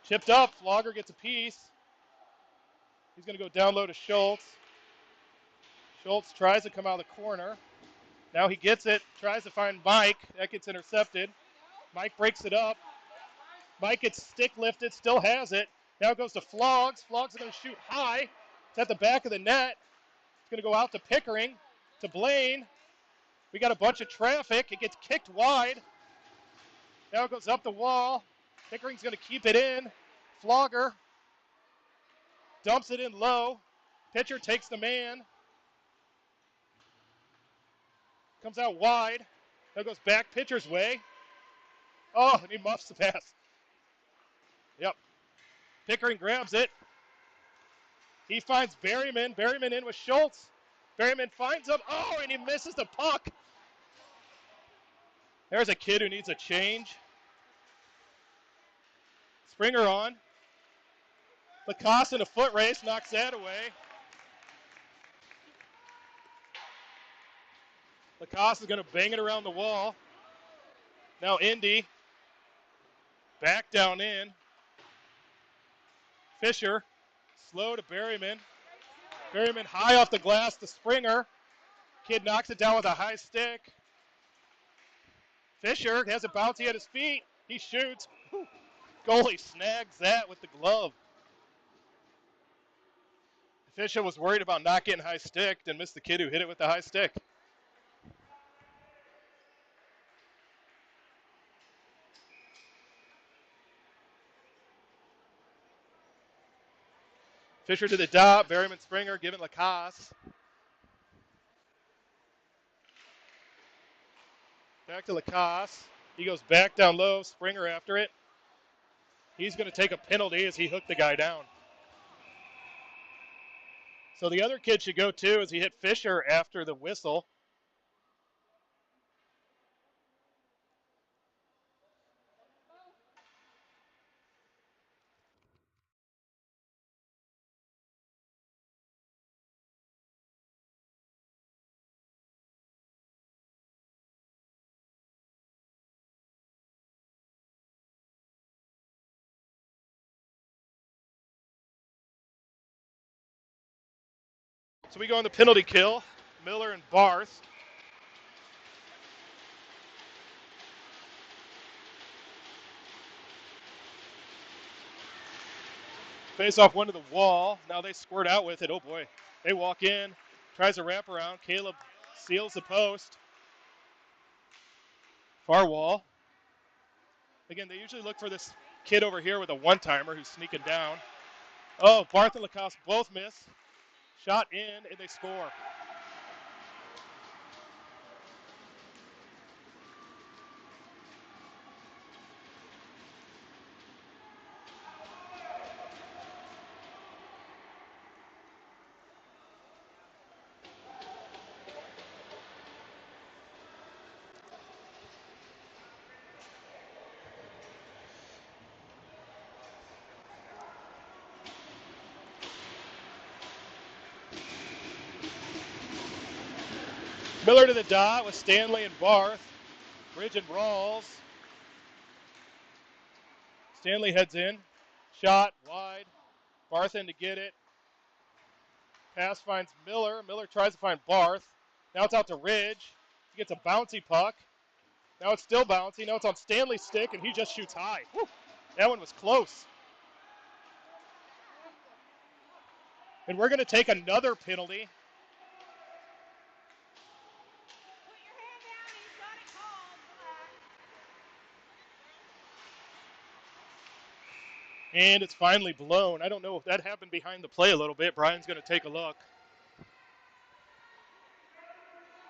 Chipped up. Flogger gets a piece. He's going to go down low to Schultz. Schultz tries to come out of the corner. Now he gets it. Tries to find Mike. That gets intercepted. Mike breaks it up. Mike gets stick lifted. Still has it. Now it goes to Flogs. Flogs is going to shoot high. It's at the back of the net. It's going to go out to Pickering. To Blaine. We got a bunch of traffic. It gets kicked wide. Now it goes up the wall. Pickering's going to keep it in. Flogger dumps it in low. Pitcher takes the man. Comes out wide. Now goes back pitcher's way. Oh, and he muffs the pass. Yep. Pickering grabs it. He finds Berryman. Berryman in with Schultz. Berryman finds him. Oh, and he misses the puck. There's a kid who needs a change. Springer on. Lacoste in a foot race knocks that away. Lacoste is going to bang it around the wall. Now Indy. Back down in. Fisher. Slow to Berryman. Berryman high off the glass to Springer. Kid knocks it down with a high stick. Fisher has it bouncy at his feet. He shoots. Whew. Goalie snags that with the glove. Fisher was worried about not getting high sticked and missed the kid who hit it with the high stick. Fisher to the dot. Berryman Springer giving Lacoste. Back to Lacoste. He goes back down low. Springer after it. He's going to take a penalty as he hooked the guy down. So the other kid should go too as he hit Fisher after the whistle. So we go on the penalty kill. Miller and Barth. Face off one to the wall. Now they squirt out with it. Oh boy. They walk in. Tries to wrap around. Caleb seals the post. Far wall. Again, they usually look for this kid over here with a one-timer who's sneaking down. Oh, Barth and Lacoste both miss. Shot in, and they score. Miller to the dot with Stanley and Barth. Bridge and Rawls. Stanley heads in. Shot wide. Barth in to get it. Pass finds Miller. Miller tries to find Barth. Now it's out to Ridge. He gets a bouncy puck. Now it's still bouncy. Now it's on Stanley's stick, and he just shoots high. Whew. That one was close. And we're going to take another penalty. And it's finally blown. I don't know if that happened behind the play a little bit. Brian's going to take a look.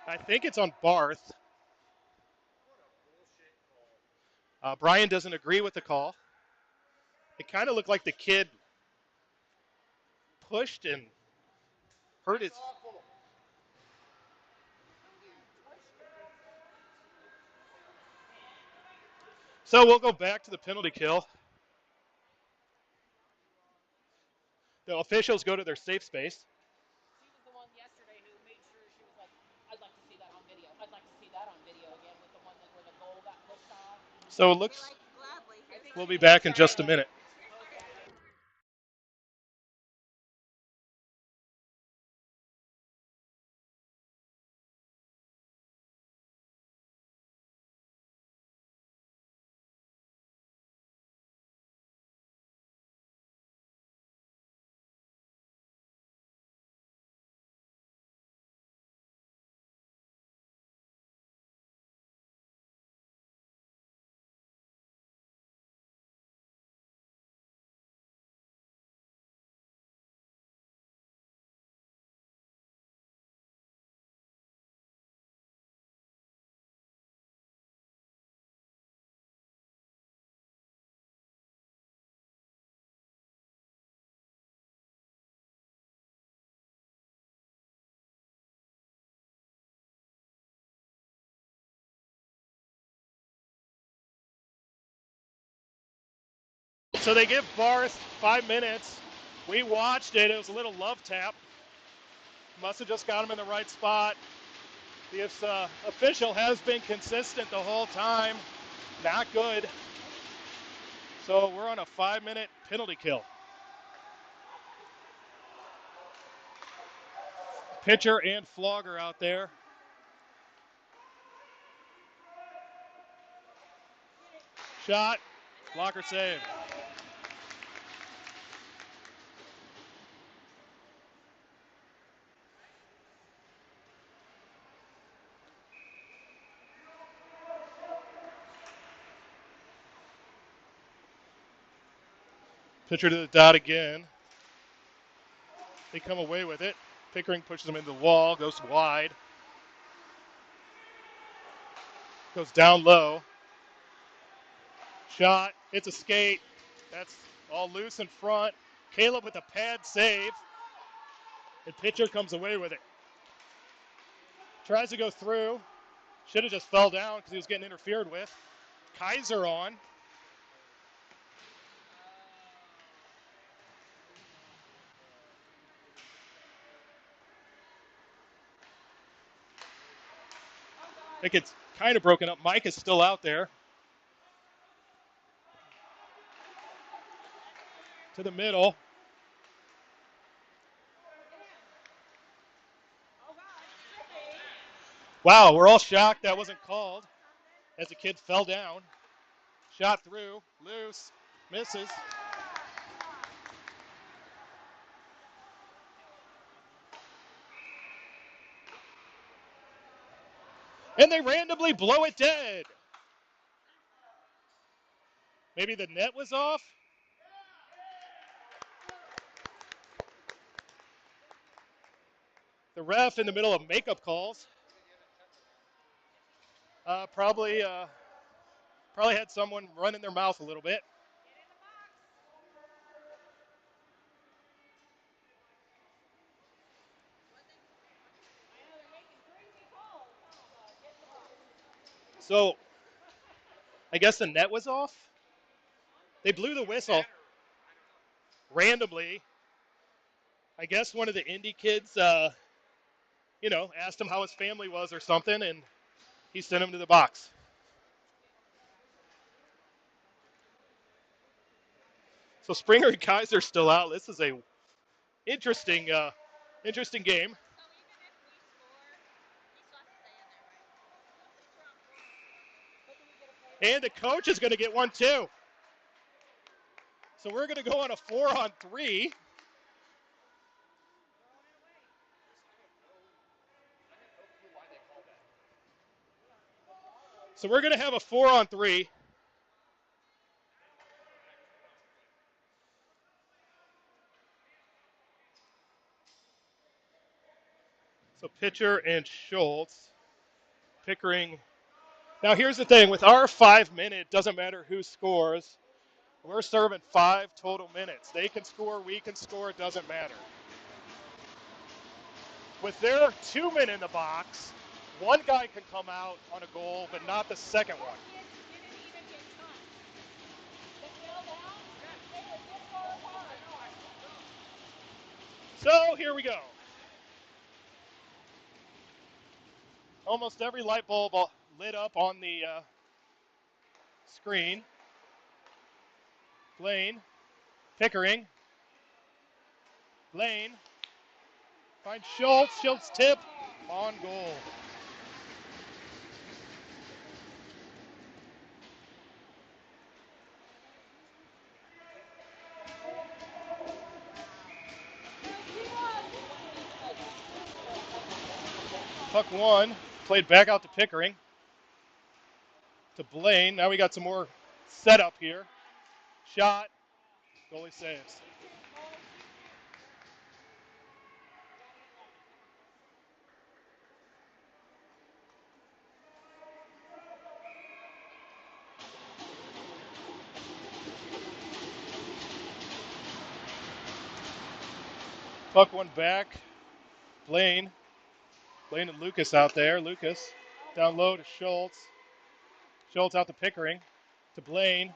I think it's on Barth. Brian doesn't agree with the call. It kind of looked like the kid pushed and hurt his. So we'll go back to the penalty kill. The officials go to their safe space. She was the one yesterday who made sure she was like, I'd like to see that on video. I'd like to see that on video again with the one that where the goal got pushed off. So it looks we'll be back in just a minute. So they give Barth 5 minutes. We watched it. It was a little love tap. Must have just got him in the right spot. The official has been consistent the whole time. Not good. So we're on a 5-minute penalty kill. Pitcher and Flogger out there. Shot. Blocker save. Pitcher to the dot again. They come away with it. Pickering pushes him into the wall, goes wide. Goes down low. Shot. It's a skate. That's all loose in front. Caleb with a pad save. And pitcher comes away with it. Tries to go through. Should have just fell down because he was getting interfered with. Kaiser on. I think it's kind of broken up. Mike is still out there. To the middle. Wow, we're all shocked that wasn't called as the kid fell down. Shot through, loose, misses. And they randomly blow it dead. Maybe the net was off? The ref in the middle of makeup calls. Probably had someone run in their mouth a little bit. So, I guess the net was off. They blew the whistle randomly. I guess one of the Indy kids asked him how his family was or something, and he sent him to the box. So Springer and Kaiser still out. This is a interesting game. And the coach is going to get one too. So we're going to go on a 4-on-3. So we're going to have a 4-on-3. So pitcher and Schultz. Pickering. Now here's the thing. With our 5 minute, doesn't matter who scores. We're serving 5 total minutes. They can score, we can score, it doesn't matter. With their 2 men in the box, one guy can come out on a goal, but not the second one. So here we go. Almost every light bulb lit up on the screen. Blaine, Pickering. Blaine finds Schultz. Schultz tip on goal. Puck one, played back out to Pickering. To Blaine. Now we got some more setup here. Shot. Goalie saves. Puck one back. Blaine and Lucas out there. Lucas down low to Schultz. Schultz out to Pickering. To Blaine.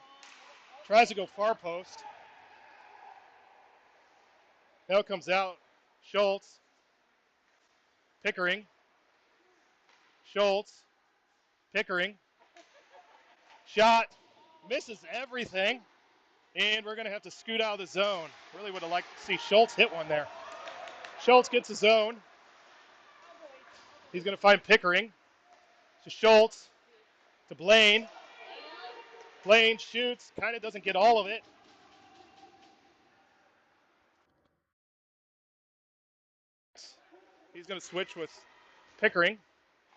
Tries to go far post. Now it comes out. Schultz. Pickering. Schultz. Pickering. Shot. Misses everything. And we're going to have to scoot out of the zone. Really would have liked to see Schultz hit one there. Schultz gets the zone. He's going to find Pickering. To Schultz. To Blaine. Blaine shoots. Kind of doesn't get all of it. He's going to switch with Pickering.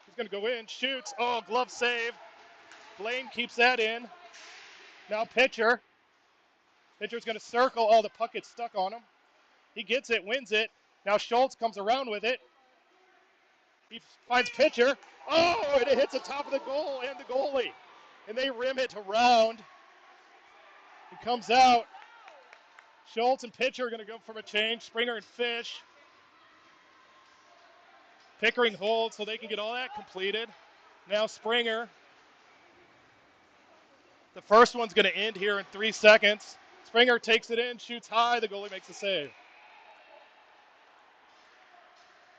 He's going to go in. Shoots. Oh, glove save. Blaine keeps that in. Now pitcher. Pitcher's going to circle. Oh, the puck gets stuck on him. He gets it, wins it. Now Schultz comes around with it. He finds pitcher. Oh, and it hits the top of the goal and the goalie. And they rim it around. It comes out. Schultz and pitcher are going to go for a change. Springer and Fish. Pickering holds so they can get all that completed. Now Springer. The first one's going to end here in 3 seconds. Springer takes it in, shoots high. The goalie makes a save.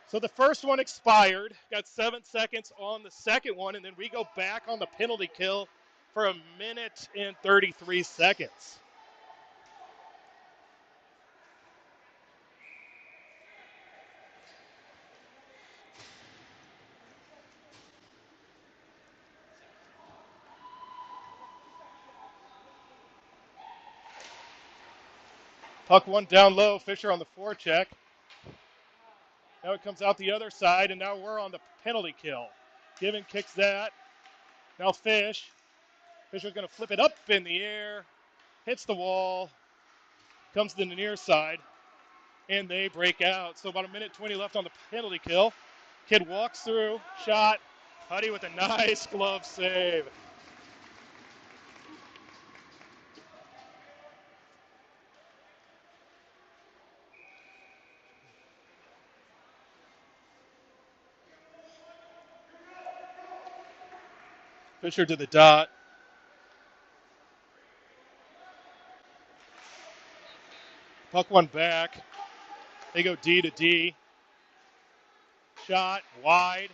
So the first one expired. Got 7 seconds on the second one, and then we go back on the penalty kill for 1 minute and 33 seconds. Puck one down low. Fisher on the forecheck. Now it comes out the other side, and now we're on the penalty kill. Given kicks that. Now Fish. Fisher's going to flip it up in the air. Hits the wall. Comes to the near side. And they break out. So about 1 minute 20 left on the penalty kill. Kid walks through. Shot. Huddy with a nice glove save. Fisher to the dot. Puck one back. They go D to D. Shot wide,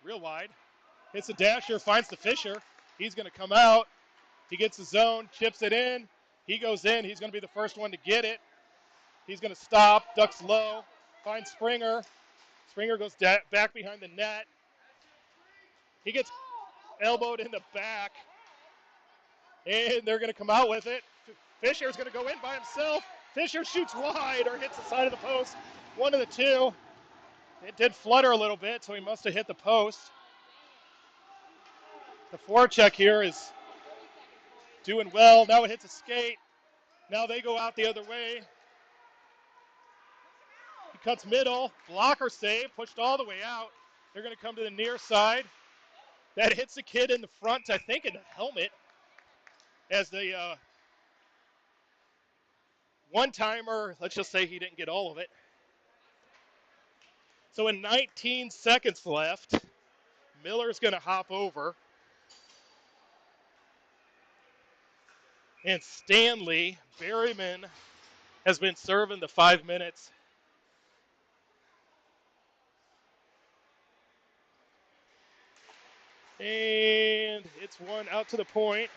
real wide. Hits the dasher, finds the Fisher. He's going to come out. He gets the zone, chips it in. He goes in. He's going to be the first one to get it. He's going to stop, ducks low, finds Springer. Springer goes back behind the net. He gets elbowed in the back, and they're going to come out with it. Fisher's going to go in by himself. Fisher shoots wide or hits the side of the post. One of the two. It did flutter a little bit, so he must have hit the post. The forecheck here is doing well. Now it hits a skate. Now they go out the other way. He cuts middle. Blocker save. Pushed all the way out. They're going to come to the near side. That hits the kid in the front, I think, in the helmet. As the one-timer, let's just say he didn't get all of it. So in 19 seconds left, Miller's going to hop over. And Stanley Berryman has been serving the 5 minutes. And it's one out to the point.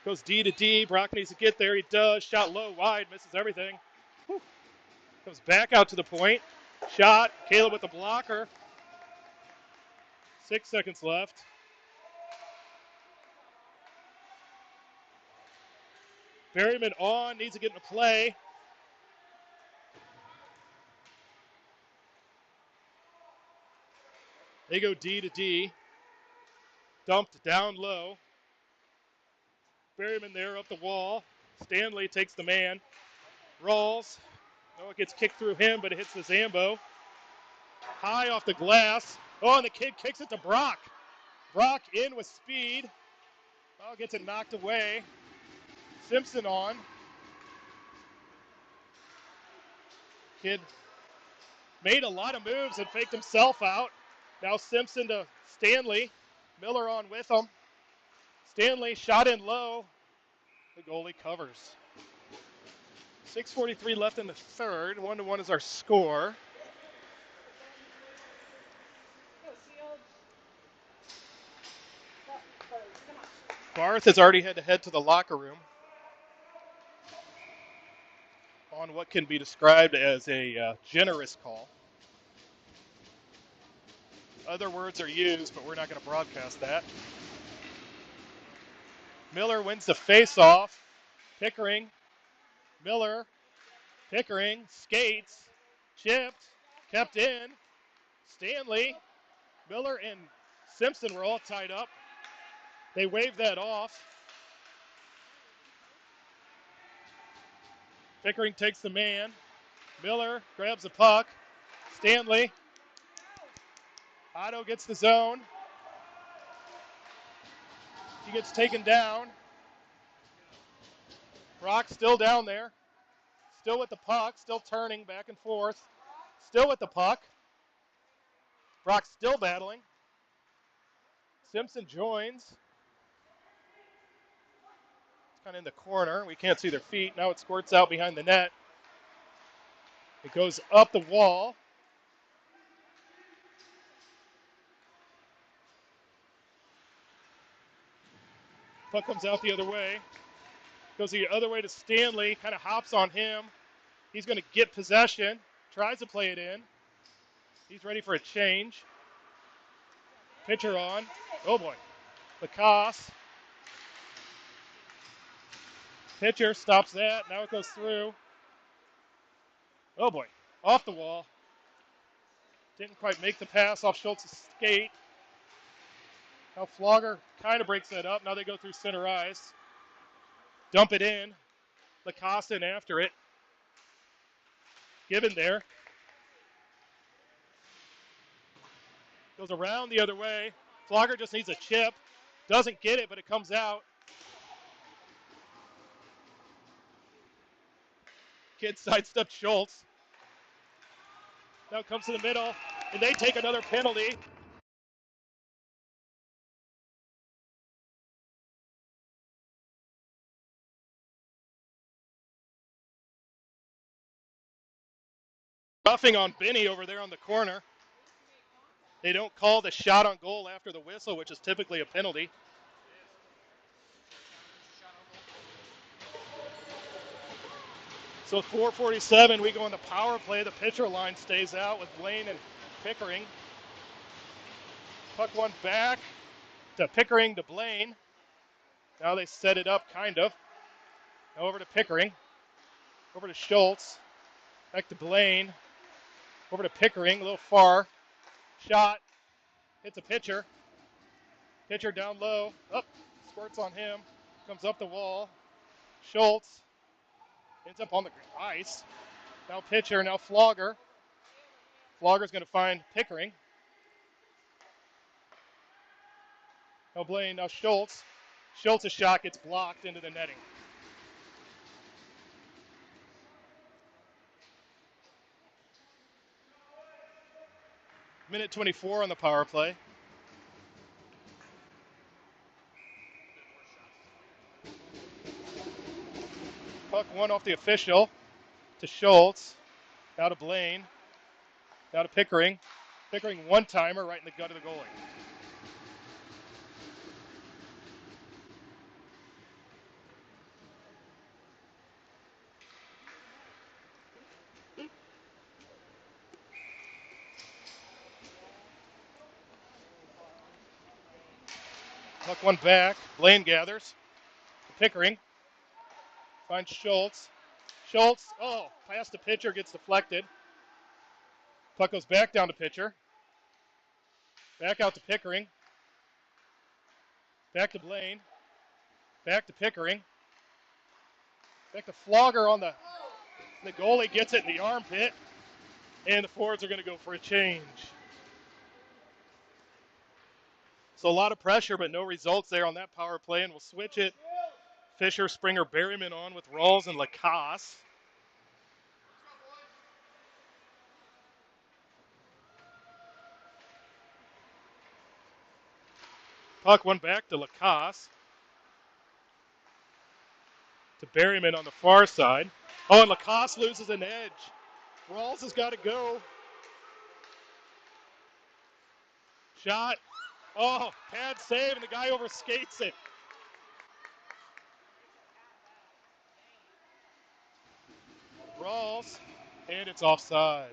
Goes D to D. Brock needs to get there. He does. Shot low, wide, misses everything. Whew. Comes back out to the point. Shot. Caleb with the blocker. 6 seconds left. Berryman on. Needs to get into play. They go D to D. Dumped down low. Berryman there up the wall. Stanley takes the man. Rolls. Oh, it gets kicked through him, but it hits the Zambo. High off the glass. Oh, and the kid kicks it to Brock. Brock in with speed. Oh, gets it knocked away. Simpson on. Kid made a lot of moves and faked himself out. Now Simpson to Stanley. Miller on with him. Stanley shot in low. The goalie covers. 6:43 left in the third. 1-1 is our score. Barth has already had to head to the locker room on what can be described as a generous call. Other words are used, but we're not going to broadcast that. Miller wins the face-off. Pickering. Miller. Pickering. Skates. Chipped. Kept in. Stanley. Miller and Simpson were all tied up. They waved that off. Pickering takes the man. Miller grabs the puck. Stanley. Otto gets the zone. He gets taken down. Brock still down there. Still with the puck. Still turning back and forth. Still with the puck. Brock still battling. Simpson joins. It's kind of in the corner. We can't see their feet. Now it squirts out behind the net. It goes up the wall. Puck comes out the other way. Goes the other way to Stanley. Kind of hops on him. He's going to get possession. Tries to play it in. He's ready for a change. Pitcher on. Oh boy. Lacoste. Pitcher stops that. Now it goes through. Oh boy. Off the wall. Didn't quite make the pass off Schultz's skate. Now Flogger kind of breaks that up. Now they go through center ice. Dump it in. Lacoste in after it. Given there. Goes around the other way. Flogger just needs a chip. Doesn't get it, but it comes out. Kid sidestepped Schultz. Now it comes to the middle, and they take another penalty. Roughing on Benny over there on the corner. They don't call the shot on goal after the whistle, which is typically a penalty. So 4:47, we go on the power play. The pitcher line stays out with Blaine and Pickering. Puck one back to Pickering to Blaine. Now they set it up, kind of. Now over to Pickering. Over to Schultz. Back to Blaine. Over to Pickering, a little far. Shot. Hits a pitcher. Pitcher down low. Up. Squirts on him. Comes up the wall. Schultz. Ends up on the ice. Now pitcher, now Flogger. Flogger's going to find Pickering. Now Blaine, now Schultz. Schultz's shot gets blocked into the netting. Minute 24 on the power play. Puck one off the official to Schultz. Now to Blaine. Now to Pickering. Pickering one-timer right in the gut of the goalie. Puck one back. Blaine gathers. Pickering. Finds Schultz. Schultz, past the pitcher, gets deflected. Puck goes back down to pitcher. Back out to Pickering. Back to Blaine. Back to Pickering. Back to Flogger on the goalie gets it in the armpit. And the forwards are going to go for a change. So a lot of pressure, but no results there on that power play. And we'll switch it. Fisher, Springer, Berryman on with Rawls and Lacasse. Puck one back to Lacasse. To Berryman on the far side. Oh, and Lacasse loses an edge. Rawls has got to go. Shot. Oh, pad save, and the guy overskates it. Rawls, and it's offsides.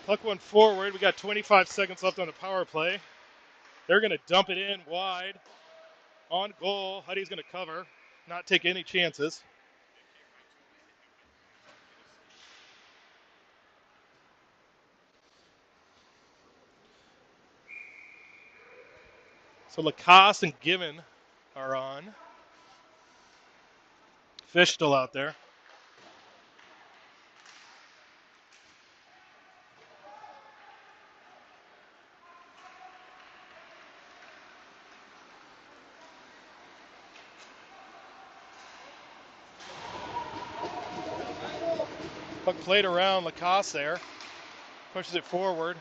Puck one forward. We got 25 seconds left on the power play. They're going to dump it in wide. On goal. Huddy's going to cover. Not take any chances. So Lacasse and Given are on. Fish still out there. Puck played around Lacasse there. Pushes it forward.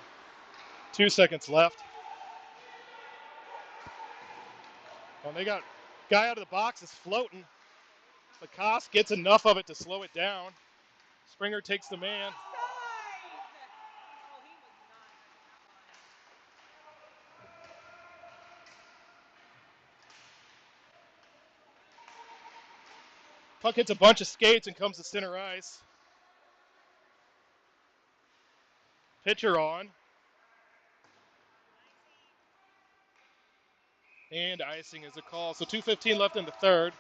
2 seconds left. Well, they got guy out of the box is floating. Lacasse gets enough of it to slow it down. Springer takes the man. Puck hits a bunch of skates and comes to center ice. Pitcher on. And icing is a call. So 2:15 left in the third.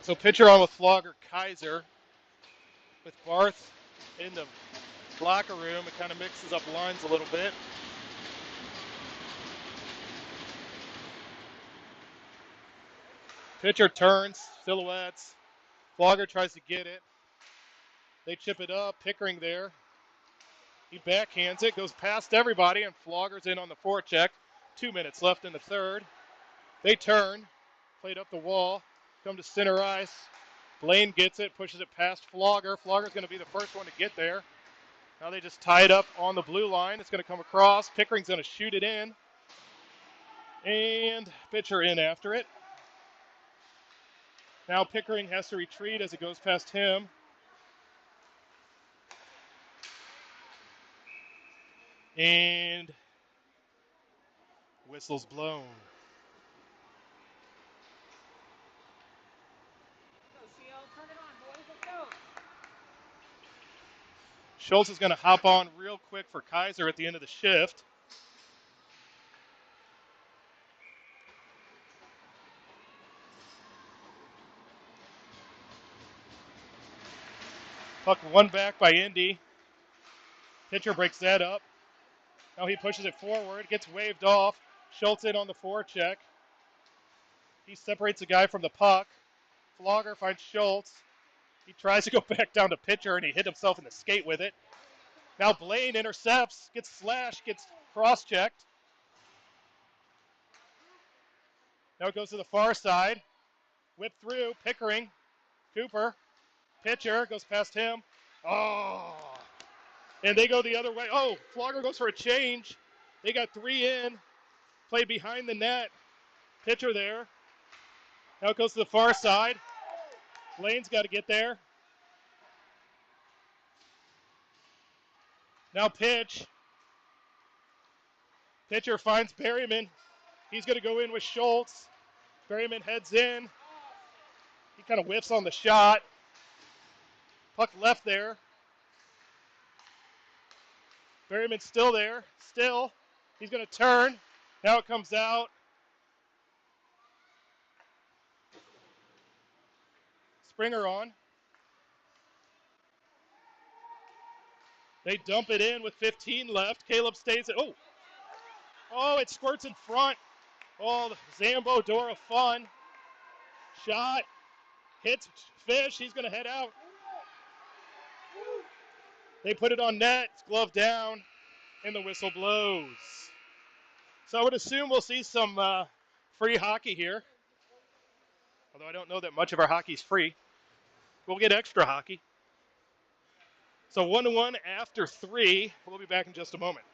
So pitcher on with Flogger, Kaiser. With Barth in the locker room. It kind of mixes up lines a little bit. Pitcher turns, silhouettes. Flogger tries to get it. They chip it up. Pickering there. He backhands it, goes past everybody, and Flogger's in on the forecheck. 2 minutes left in the third. They turn, played up the wall, come to center ice. Blaine gets it, pushes it past Flogger. Flogger's going to be the first one to get there. Now they just tie it up on the blue line. It's going to come across. Pickering's going to shoot it in. And pitcher in after it. Now Pickering has to retreat as it goes past him. And whistle's blown. Go, Shield. Turn it on, boys. Let's go. Schultz is going to hop on real quick for Kaiser at the end of the shift. Puck won back by Indy. Pitcher breaks that up. Now he pushes it forward, gets waved off. Schultz in on the forecheck. He separates the guy from the puck. Flogger finds Schultz. He tries to go back down to pitcher, and he hit himself in the skate with it. Now Blaine intercepts, gets slashed, gets cross-checked. Now it goes to the far side. Whip through, Pickering, Cooper. Pitcher goes past him. Oh! And they go the other way. Oh, Flogger goes for a change. They got 3 in. Played behind the net. Pitcher there. Now it goes to the far side. Blaine's got to get there. Now pitch. Pitcher finds Berryman. He's going to go in with Schultz. Berryman heads in. He kind of whiffs on the shot. Puck left there. Berryman's still there. Still. He's going to turn. Now it comes out. Springer on. They dump it in with 15 left. Caleb stays it. Oh. Oh, it squirts in front. Oh, the Zambo door of fun. Shot. Hits Fish. He's going to head out. They put it on net. It's gloved down. And the whistle blows. So I would assume we'll see some free hockey here. Although I don't know that much of our hockey's free. We'll get extra hockey. So 1-1 after 3. We'll be back in just a moment.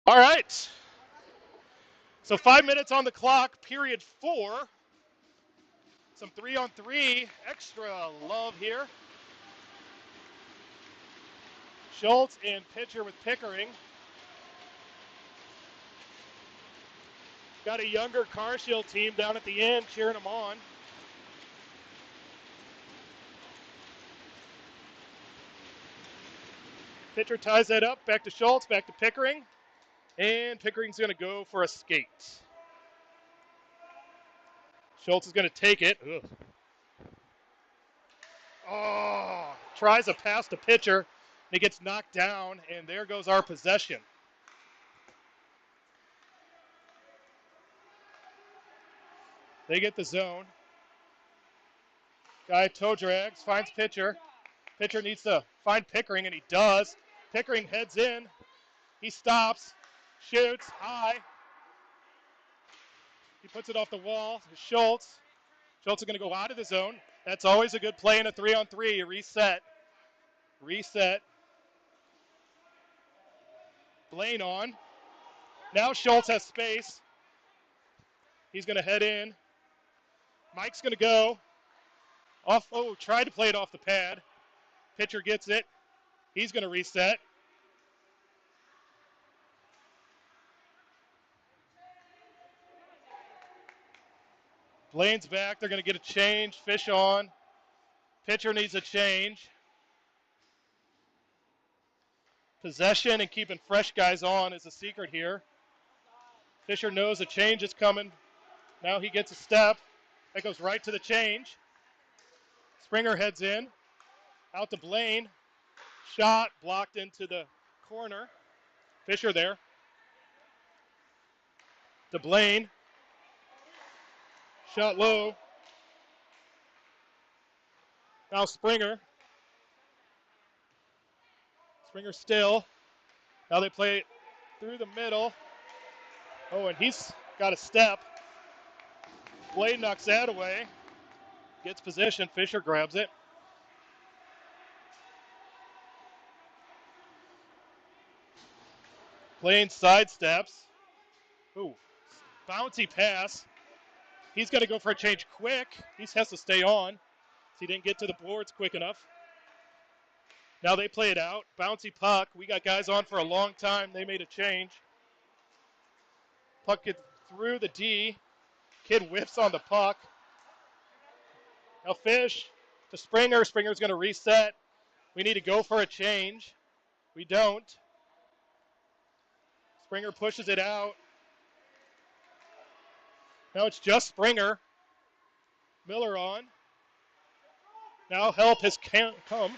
All right. So 5 minutes on the clock, period 4. Some 3-on-3 extra love here. Schultz and pitcher with Pickering. Got a younger Carshield team down at the end cheering them on. Pitcher ties that up, back to Schultz, back to Pickering. And Pickering's going to go for a skate. Schultz is going to take it. Ugh. Oh, tries a pass to pitcher. He gets knocked down, and there goes our possession. They get the zone. Guy toe drags, finds pitcher. Pitcher needs to find Pickering, and he does. Pickering heads in. He stops, shoots high. He puts it off the wall to Schultz. Schultz is going to go out of the zone. That's always a good play in a 3-on-3. You reset. Blaine on. Now Schultz has space. He's going to head in. Mike's going to go. Off. Oh, tried to play it off the pad. Pitcher gets it. He's going to reset. Blaine's back. They're going to get a change. Fish on. Pitcher needs a change. Possession and keeping fresh guys on is a secret here. Fisher knows a change is coming. Now he gets a step. That goes right to the change. Springer heads in. Out to Blaine. Shot blocked into the corner. Fisher there. To Blaine. Shot low. Now Springer. Springer still. Now they play it through the middle. Oh, and he's got a step. Blaine knocks that away. Gets position. Fisher grabs it. Blaine sidesteps. Ooh, bouncy pass. He's got to go for a change quick. He has to stay on. So he didn't get to the boards quick enough. Now they play it out. Bouncy puck. We got guys on for a long time. They made a change. Puck gets through the D. Kid whiffs on the puck. Now Fish to Springer. Springer's going to reset. We need to go for a change. We don't. Springer pushes it out. Now it's just Springer. Miller on. Now help has come.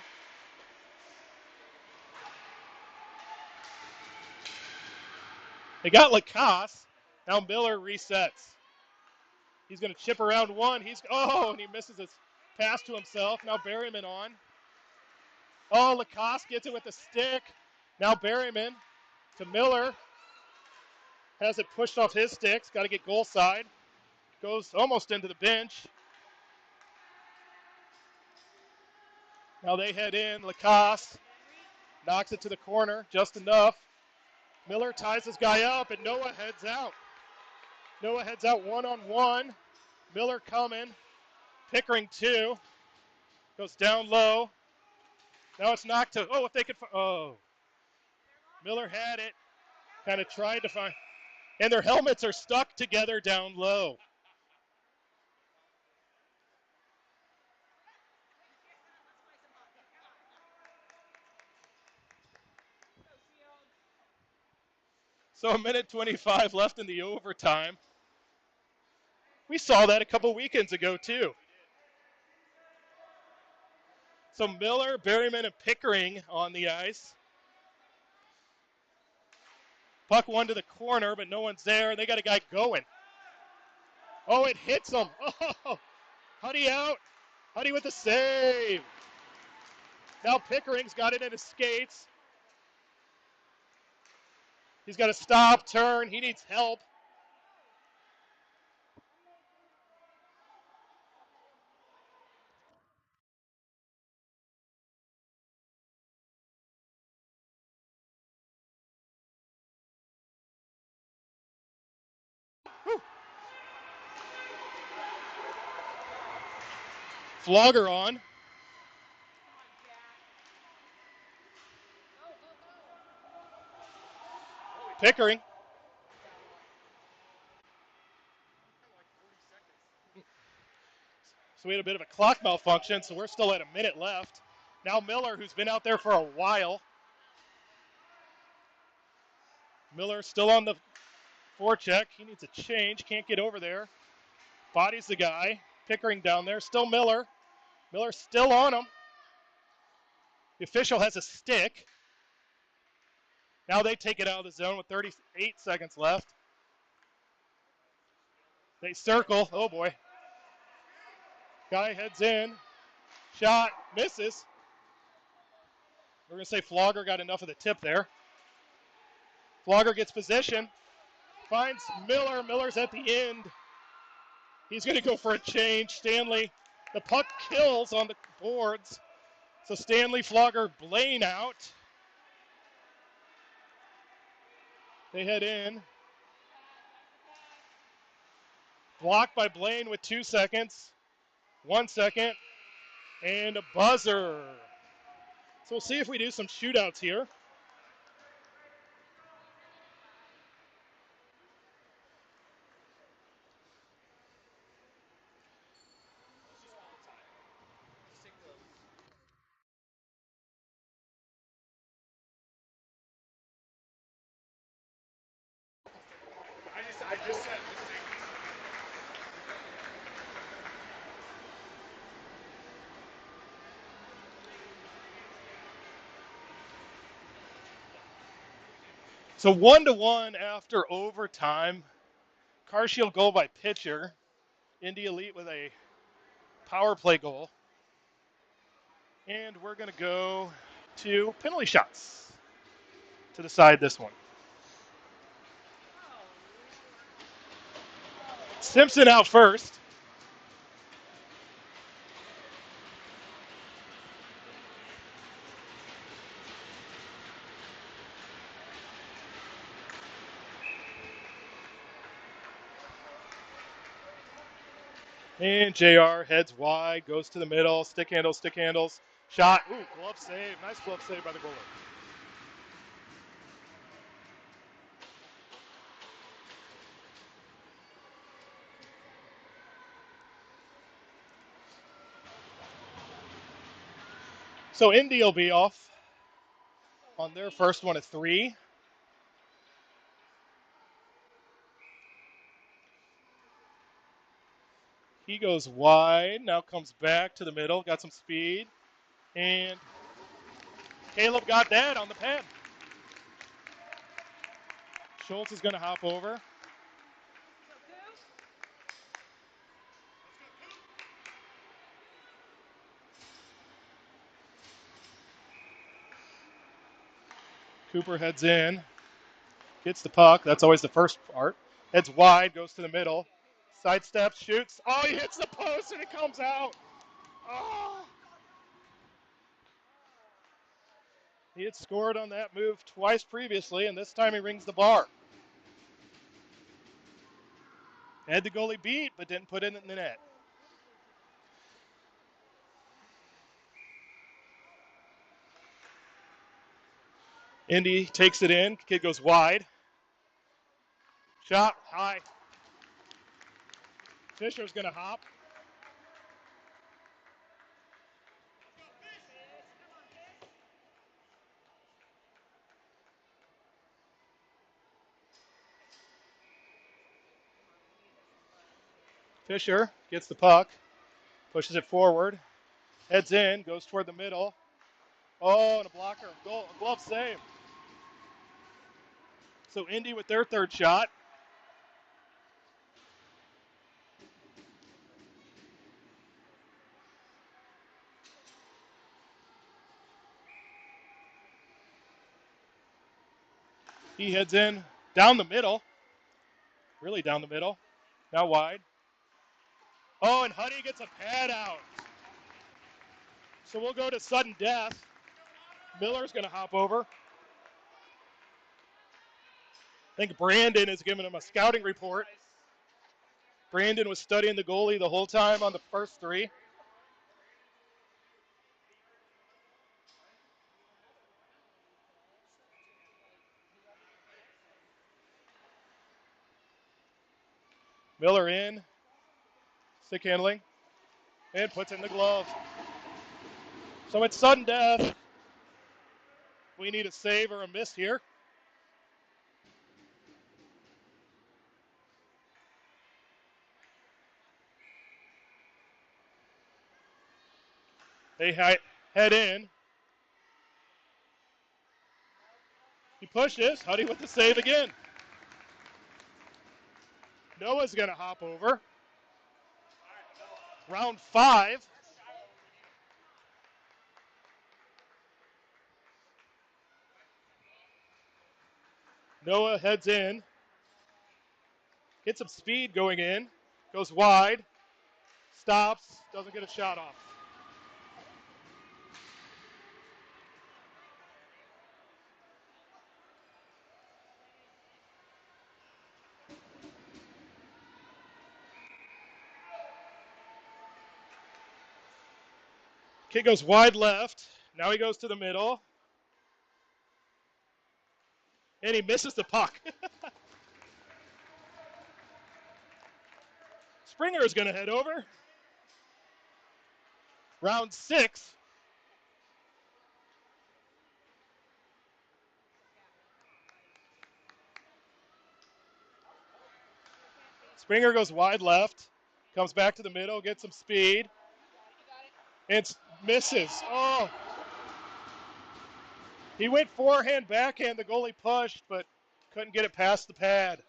They got Lacoste. Now Miller resets. He's going to chip around one. And he misses his pass to himself. Now Berryman on. Oh, Lacoste gets it with the stick. Now Berryman to Miller. Has it pushed off his sticks. Got to get goal side. Goes almost into the bench. Now they head in. Lacoste knocks it to the corner just enough. Miller ties his guy up, and Noah heads out. Noah heads out one-on-one. Miller coming. Pickering 2. Goes down low. Now it's knocked to, if they could, Miller had it. Kind of tried to find, and their helmets are stuck together down low. So 1:25 left in the overtime. We saw that a couple weekends ago, too. So Miller, Berryman, and Pickering on the ice. Puck one to the corner, but no one's there. They got a guy going. Oh, it hits him. Oh, Huddy out. Huddy with the save. Now Pickering's got it in his skates. He's got to stop, turn. He needs help. Whew. Flogger on. Pickering. So we had a bit of a clock malfunction, so we're still at a minute left. Now Miller, who's been out there for a while. Miller still on the forecheck. He needs a change. Can't get over there. Bodies the guy. Pickering down there. Still Miller. Miller still on him. The official has a stick. Now they take it out of the zone with 38 seconds left. They circle. Oh, boy. Guy heads in. Shot. Misses. We're going to say Flogger got enough of the tip there. Flogger gets position. Finds Miller. Miller's at the end. He's going to go for a change. Stanley The puck kills on the boards. So Stanley, Flogger, Blaine out. They head in. Blocked by Blaine with 2 seconds. 1 second. And a buzzer. So we'll see if we do some shootouts here. I just said, so 1-1 after overtime. Carshield goal by pitcher. Indy Elite with a power play goal. And we're going to go to penalty shots to decide this one. Simpson out first. And JR heads wide, goes to the middle, stick handles, shot. Ooh, glove save. Nice glove save by the goalie. So Indy will be off on their first one of 3. He goes wide, now comes back to the middle, got some speed. And Caleb got that on the pad. Schultz is going to hop over. Cooper heads in, gets the puck. That's always the first part. Heads wide, goes to the middle. Sidesteps, shoots. Oh, he hits the post and it comes out. Oh. He had scored on that move twice previously, and this time he rings the bar. Had the goalie beat, but didn't put it in the net. Indy takes it in. Kid goes wide. Shot high. Fisher's going to hop. Fisher gets the puck, pushes it forward, heads in, goes toward the middle. Oh, and a blocker. Goal, a glove save. So Indy with their third shot. He heads in down the middle. Really down the middle. Now wide. Oh, and Huddy gets a pad out. So we'll go to sudden death. Miller's going to hop over. I think Brandon is giving him a scouting report. Brandon was studying the goalie the whole time on the first 3. Miller in, stick handling, and puts in the glove. So it's sudden death. We need a save or a miss here. They head in. He pushes. Huddy with the save again. Noah's going to hop over. Round 5. Noah heads in. Gets some speed going in. Goes wide. Stops, doesn't get a shot off. Kid goes wide left. Now he goes to the middle. And he misses the puck. Springer is going to head over. Round 6. Springer goes wide left. Comes back to the middle, gets some speed. And misses. Oh. He went forehand, backhand. The goalie pushed, but couldn't get it past the pad.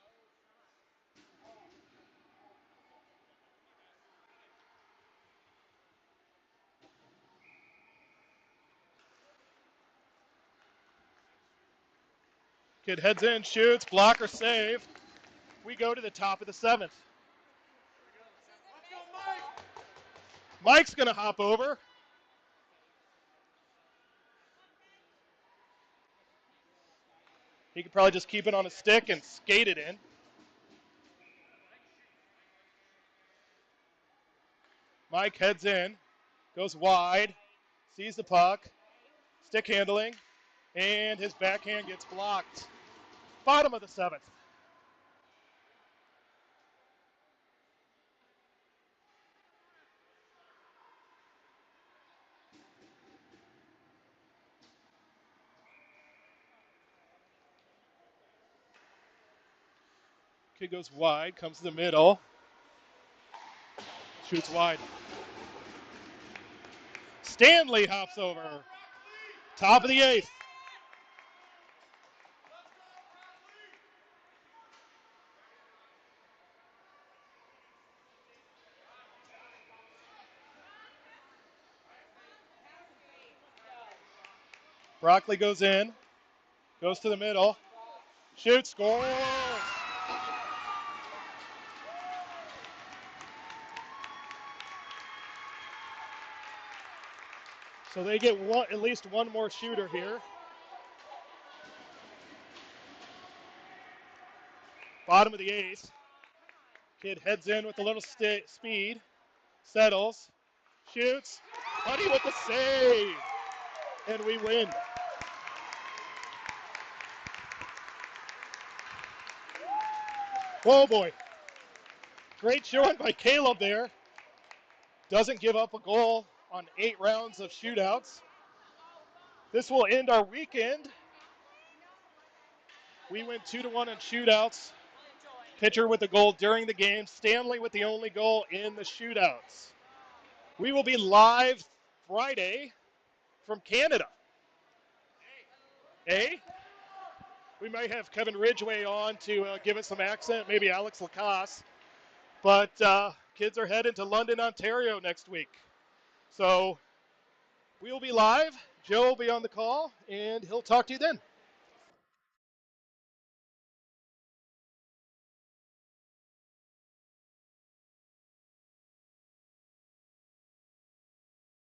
Kid heads in, shoots, blocker save. We go to the top of the 7th. Mike's going to hop over. He could probably just keep it on a stick and skate it in. Mike heads in, goes wide, sees the puck, stick handling, and his backhand gets blocked. Bottom of the 7th. Kid goes wide, comes to the middle, shoots wide. Stanley hops over. Top of the 8th. Broccoli goes in, goes to the middle, shoots, scores. So they get at least one more shooter here. Bottom of the 8th. Kid heads in with a little speed, settles, shoots. Honey with the save. And we win. Oh boy. Great showing by Caleb there. Doesn't give up a goal on 8 rounds of shootouts. This will end our weekend. We went 2-1 in shootouts. Pitcher with the goal during the game. Stanley with the only goal in the shootouts. We will be live Friday from Canada. Eh? We might have Kevin Ridgway on to give us some accent, maybe Alex Lacasse. But kids are heading to London, Ontario next week. So we will be live. Joe will be on the call, and he'll talk to you then.